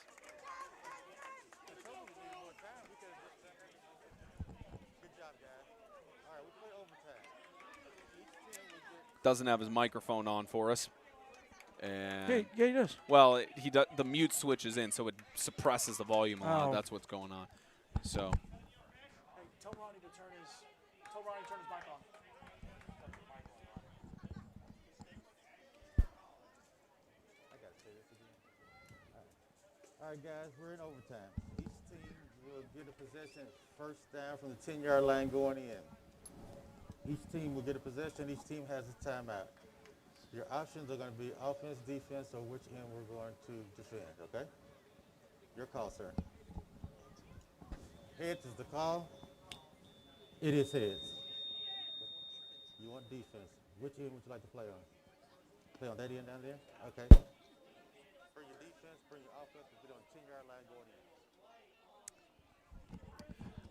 Doesn't have his microphone on for us. And Yeah, he does. well, the mute switch is in, so it suppresses the volume a lot. Oh. That's what's going on. So Hey, tell Ronnie to turn his mic on. All right, guys, we're in overtime. Each team will get a possession first down from the 10-yard line going in. Each team will get a possession. Each team has a timeout. Your options are going to be offense, defense, or which end we're going to defend, okay? Your call, sir. Heads is the call. It is heads. You want defense. Which end would you like to play on? Play on that end down there? Okay. Bring your defense, bring your offense, and get on the 10-yard line going in.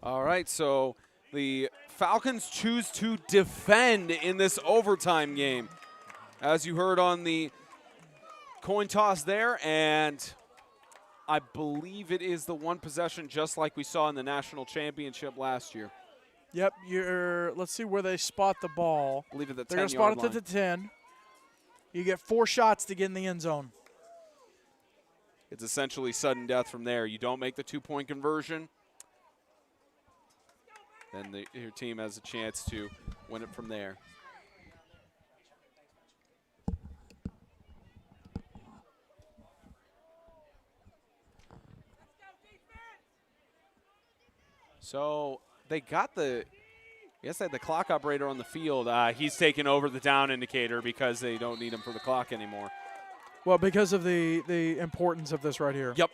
all right, so the Falcons choose to defend in this overtime game. As you heard on the coin toss there, and I believe it is the one possession just like we saw in the national championship last year. Yep, let's see where they spot the ball. I believe at the 10-yard They're going to spot it line. to the 10. You get 4 shots to get in the end zone. It's essentially sudden death from there. You don't make the 2-point conversion, then your team has a chance to win it from there. So they got the clock operator on the field. He's taking over the down indicator because they don't need him for the clock anymore. Well, because of the importance of this right here. Yep.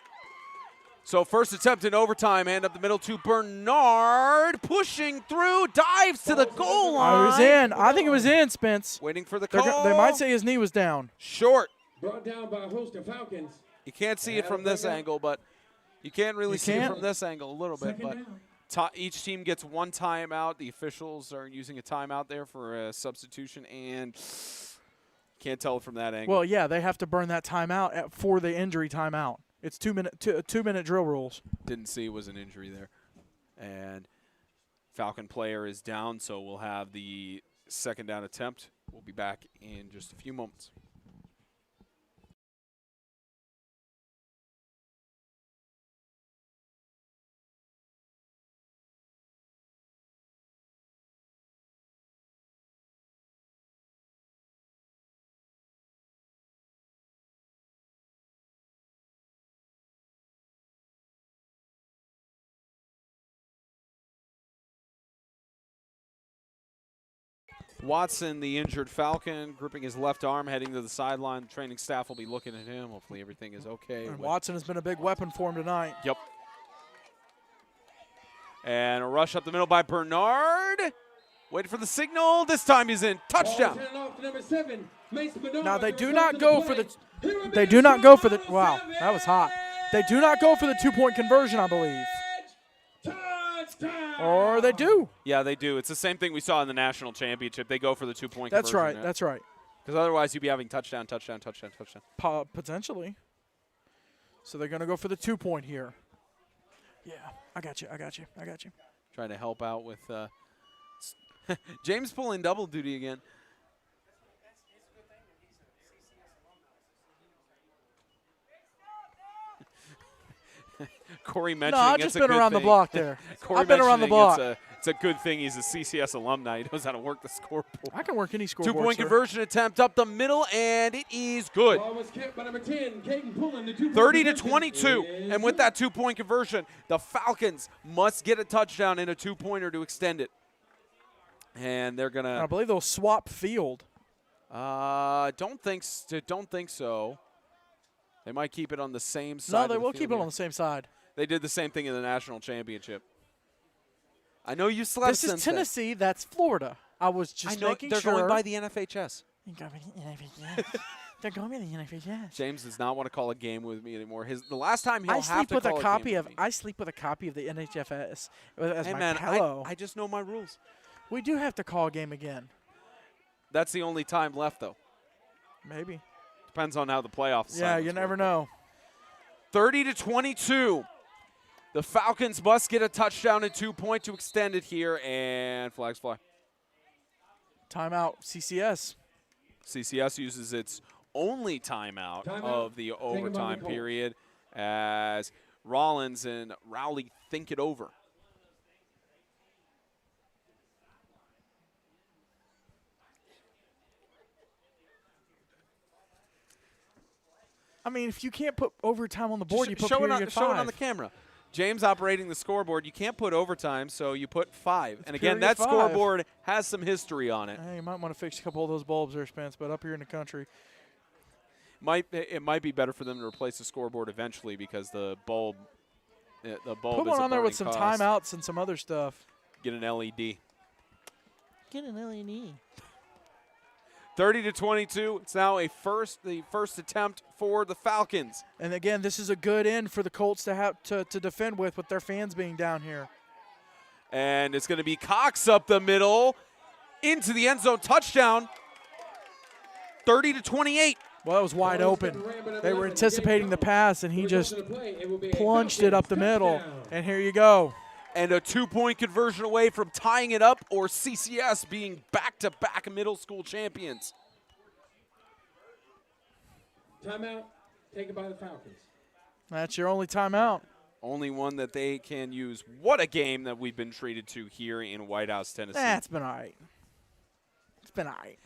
So first attempt in overtime, hand up the middle to Bernard, pushing through, dives to the goal line. It was in. I think it was in, Spence. Waiting for the call. They might say his knee was down. Short. Brought down by a host of Falcons. You can't see it from this angle, but you can't really see it from this angle a little bit. Second But each team gets one timeout. The officials are using a timeout there for a substitution, and can't tell it from that angle. Well, yeah, they have to burn that timeout for the injury timeout. It's 2-minute drill rules. Didn't see it was an injury there. And Falcon player is down, so we'll have the second down attempt. We'll be back in just a few moments. Watson, the injured Falcon, gripping his left arm, heading to the sideline. The training staff will be looking at him. Hopefully everything is okay. And Watson has been a big weapon for him tonight. Yep. And a rush up the middle by Bernard. Waiting for the signal. This time he's in. Touchdown. Now they do not go for the. They do not go for the. Wow, that was hot. They do not go for the 2-point conversion, I believe. Or they do. Yeah, they do. It's the same thing we saw in the national championship. They go for the 2-point conversion. That's right. That's right. Because otherwise you'd be having touchdown, touchdown, touchdown, touchdown. Potentially. So they're going to go for the 2-point here. Yeah, I got you. Trying to help out with James pulling double duty again. Corey mentioning I've just been around the block there. I've been around the block. It's a good thing he's a CCS alumni. He knows how to work the scoreboard. I can work any scoreboard. 2-point conversion attempt up the middle, and it is good. 30-22. And with that 2-point conversion, the Falcons must get a touchdown and a 2-pointer to extend it. And they're going to. I believe they'll swap field. Don't think so. They might keep it on the same side. No, they will keep it on the same side. They did the same thing in the national championship. I know you slept since This is Tennessee. That's Florida. I was just making they're sure. going by the NFHS. They're going by the NFHS. James does not want to call a game with me anymore. The last time he'll I have sleep to with call a copy game of. with me. I sleep with a copy of the NHFS as Hey my man, pillow. I just know my rules. We do have to call a game again. That's the only time left, though. Maybe. Depends on how the playoffs. Yeah, you never know. 30-22. The Falcons must get a touchdown and 2-point to extend it here, and flags fly. Timeout, CCS. CCS uses its only timeout of the overtime period as Rollins and Rowley think it over. I mean, if you can't put overtime on the board, you put show period it 5. on the camera. James operating the scoreboard. You can't put overtime, so you put 5. And again, period that 5. scoreboard has some history on it. Hey, you might want to fix a couple of those bulbs there, Spence, but up here in the country. It might be better for them to replace the scoreboard eventually because the bulb Put one on there with some timeouts and some other stuff. Get an LED. Get an LED. 30-22. It's now the first attempt for the Falcons. And again, this is a good end for the Colts to have to defend with their fans being down here. And it's going to be Cox up the middle into the end zone, touchdown. 30-28. Well, it was wide open. They were anticipating the pass, and he just plunged it up the middle. And here you go. And a 2-point conversion away from tying it up or CCS being back-to-back middle school champions. Timeout taken by the Falcons. That's your only timeout. Only one that they can use. What a game that we've been treated to here in White House, Tennessee. That's been all right. It's been all right.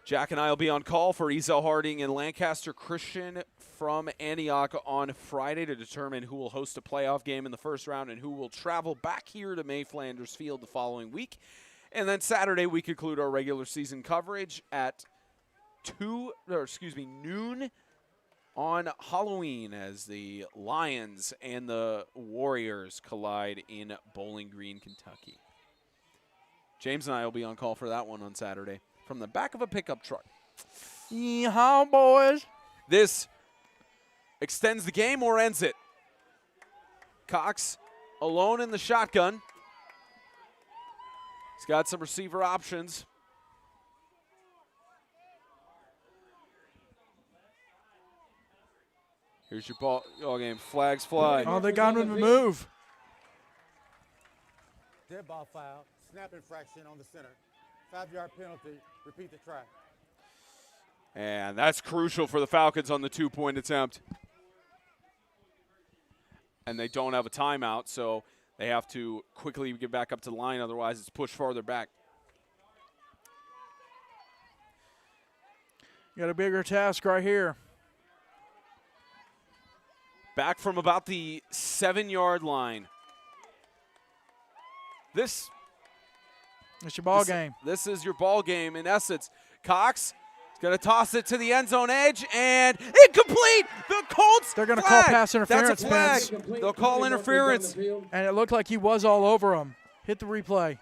Jack and I will be on call for Ezel Harding and Lancaster Christian from Antioch on Friday to determine who will host a playoff game in the first round and who will travel back here to May Flanders Field the following week. And then Saturday we conclude our regular season coverage at noon on Halloween as the Lions and the Warriors collide in Bowling Green, Kentucky. James and I will be on call for that one on Saturday from the back of a pickup truck. Yeehaw, boys. This extends the game or ends it. Cox alone in the shotgun. He's got some receiver options. Here's your ball game. Flags fly. Oh, they got him to move. Dead ball foul, snap infraction on the center. 5-yard penalty, repeat the try. And that's crucial for the Falcons on the 2-point attempt. And they don't have a timeout, so they have to quickly get back up to the line. Otherwise, it's pushed farther back. You got a bigger task right here. Back from about the 7-yard line. This It's your ball game. This is your ball game in essence. Cox is going to toss it to the end zone edge and incomplete. The Colts. They're going to call pass interference, That's a flag. Spence. They'll call interference. And it looked like he was all over him. Hit the replay.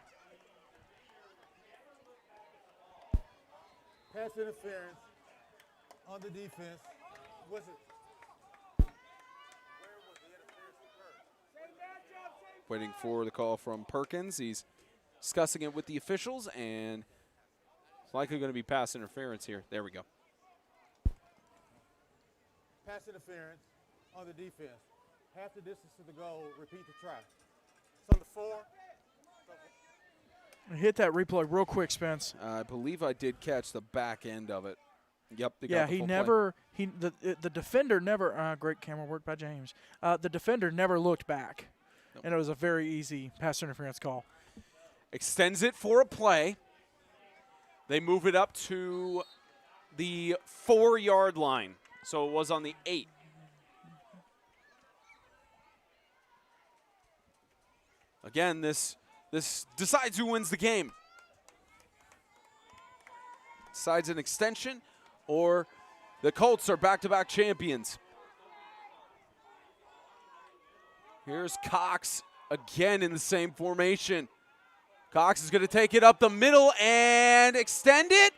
Pass interference on the defense. Was it? Waiting for the call from Perkins. He's discussing it with the officials, and it's likely going to be pass interference here. There we go. Pass interference on the defense. Half the distance to the goal, repeat the try. It's on the 4. Hit that replay real quick, Spence. I believe I did catch the back end of it. Yep. They Yeah, got the he full never – the defender never great camera work by James. The defender never looked back. Nope. And it was a very easy pass interference call. Extends it for a play. They move it up to the 4-yard line. So it was on the 8. Again, this decides who wins the game. Decides an extension, or the Colts are back-to-back champions. Here's Cox again in the same formation. Cox is going to take it up the middle and extend it.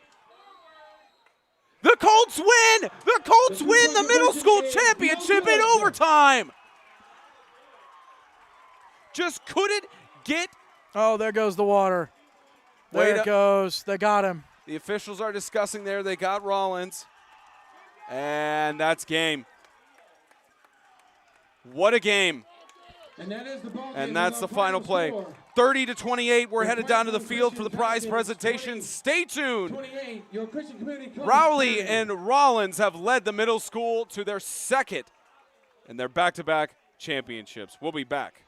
The Colts win! The Colts win the middle school championship in overtime! Just couldn't get. Oh, there goes the water. There it goes. They got him. The officials are discussing there. They got Rollins. And that's game. What a game. And that's the final play. 30-28. We're headed down to the field for the prize presentation. Stay tuned. Rowley and Rollins have led the middle school to their second and their back-to-back championships. We'll be back.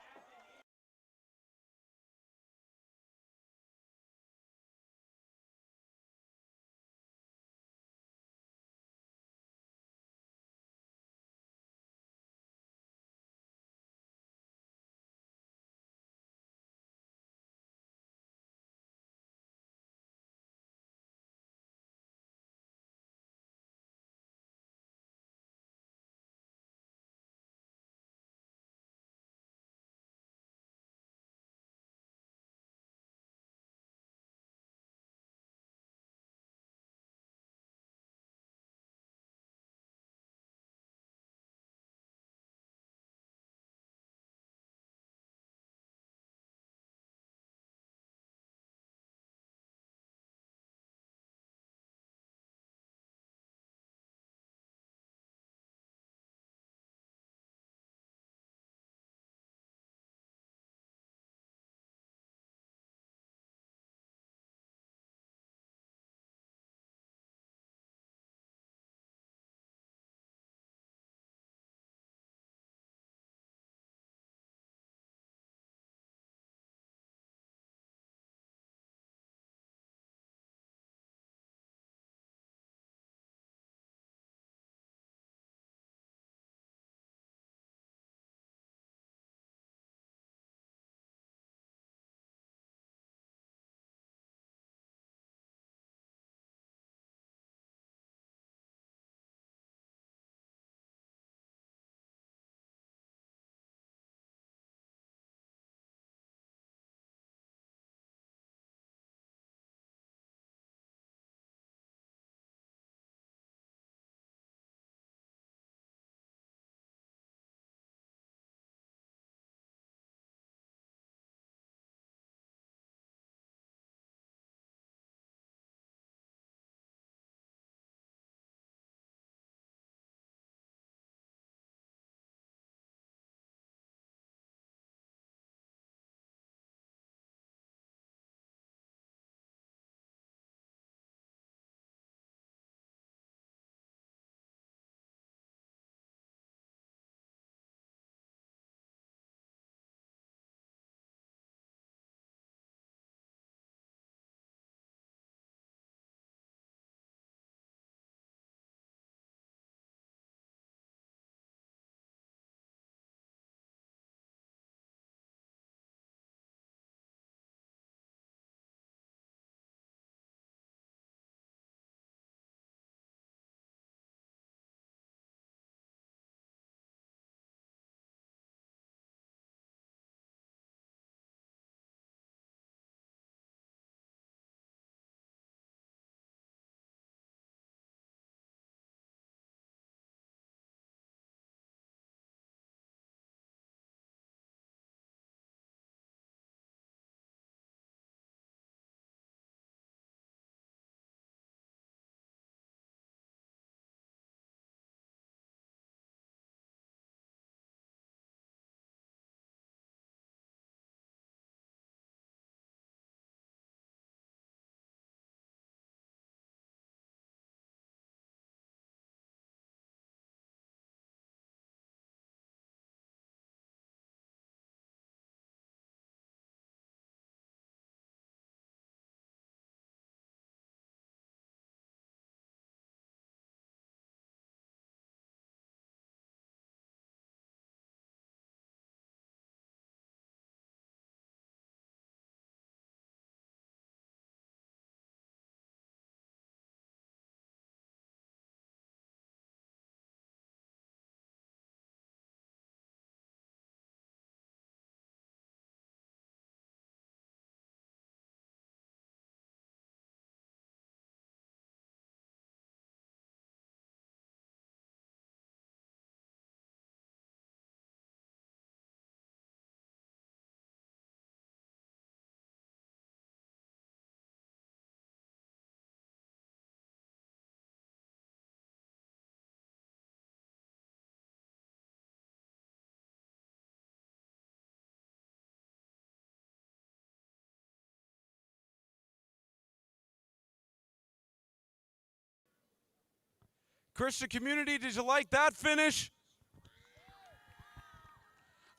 Christian Community, did you like that finish?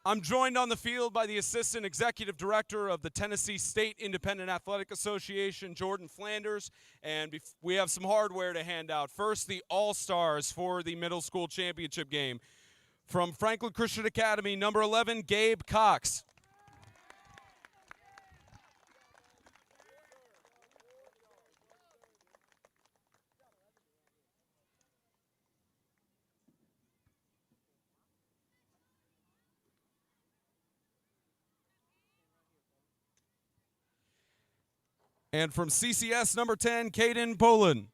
I'm joined on the field by the Assistant Executive Director of the Tennessee State Independent Athletic Association, Jordan Flanders, and we have some hardware to hand out. First, the All-Stars for the middle school championship game. From Franklin Christian Academy, number 11, Gabe Cox. And from CCS, number 10, Caden Poland.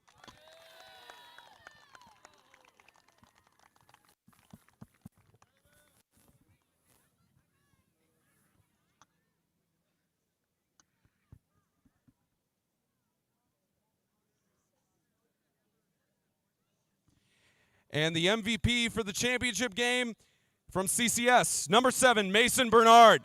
And the MVP for the championship game from CCS, number 7, Mason Bernard.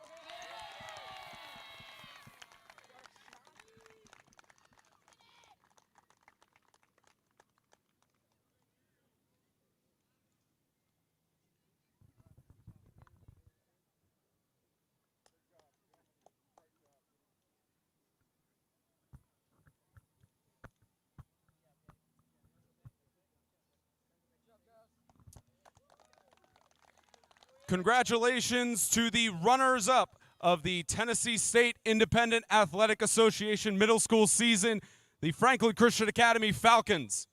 Congratulations to the runners-up of the Tennessee State Independent Athletic Association middle school season, the Franklin Christian Academy Falcons.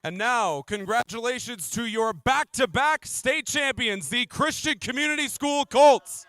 And now, congratulations to your back-to-back state champions, the Christian Community School Colts.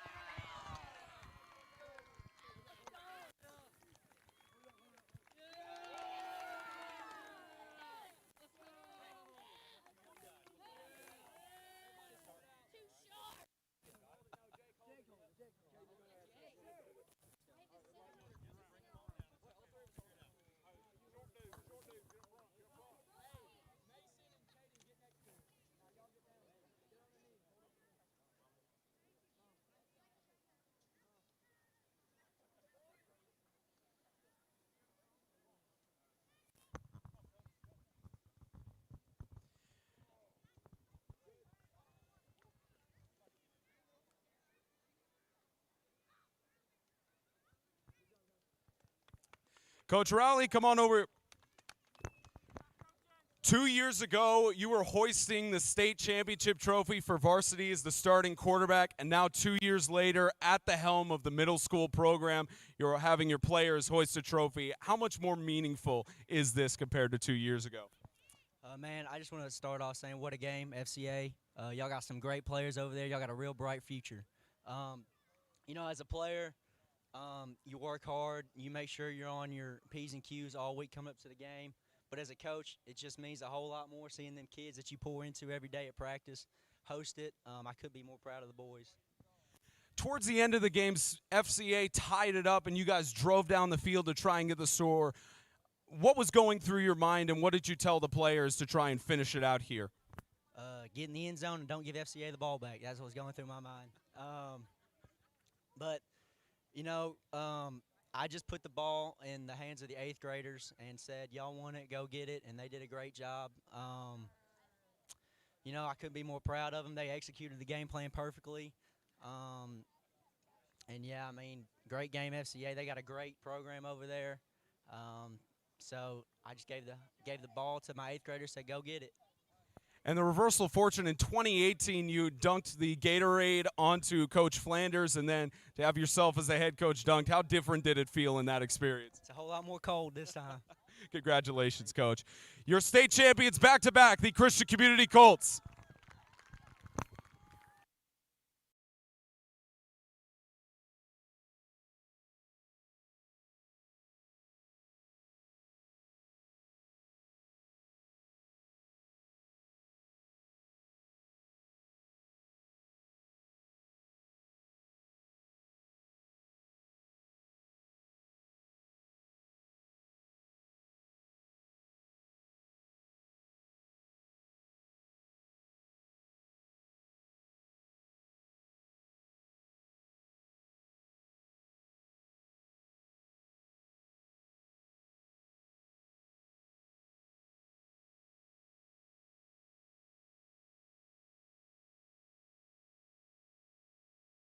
Coach Rowley, come on over. 2 years ago, you were hoisting the state championship trophy for varsity as the starting quarterback, and now 2 years later, at the helm of the middle school program, you're having your players hoist a trophy. How much more meaningful is this compared to 2 years ago? Man, I just want to start off saying what a game, FCA. Y'all got some great players over there. Y'all got a real bright future. You know, as a player, you work hard. You make sure you're on your P's and Q's all week coming up to the game. But as a coach, it just means a whole lot more seeing them kids that you pour into every day at practice host it. I could be more proud of the boys. Towards the end of the games, FCA tied it up, and you guys drove down the field to try and get the score. What was going through your mind, and what did you tell the players to try and finish it out here? Get in the end zone and don't give FCA the ball back. That's what was going through my mind. But, you know, I just put the ball in the hands of the 8th graders and said, y'all want it, go get it, and they did a great job. You know, I couldn't be more proud of them. They executed the game plan perfectly. And, yeah, I mean, great game, FCA. They got a great program over there. So I just gave the ball to my 8th graders, said, go get it. And the reversal of fortune in 2018, you dunked the Gatorade onto Coach Flanders, and then to have yourself as the head coach dunked. How different did it feel in that experience? It's a whole lot more cold this time. Congratulations, Coach. Your state champions back-to-back, the Christian Community Colts.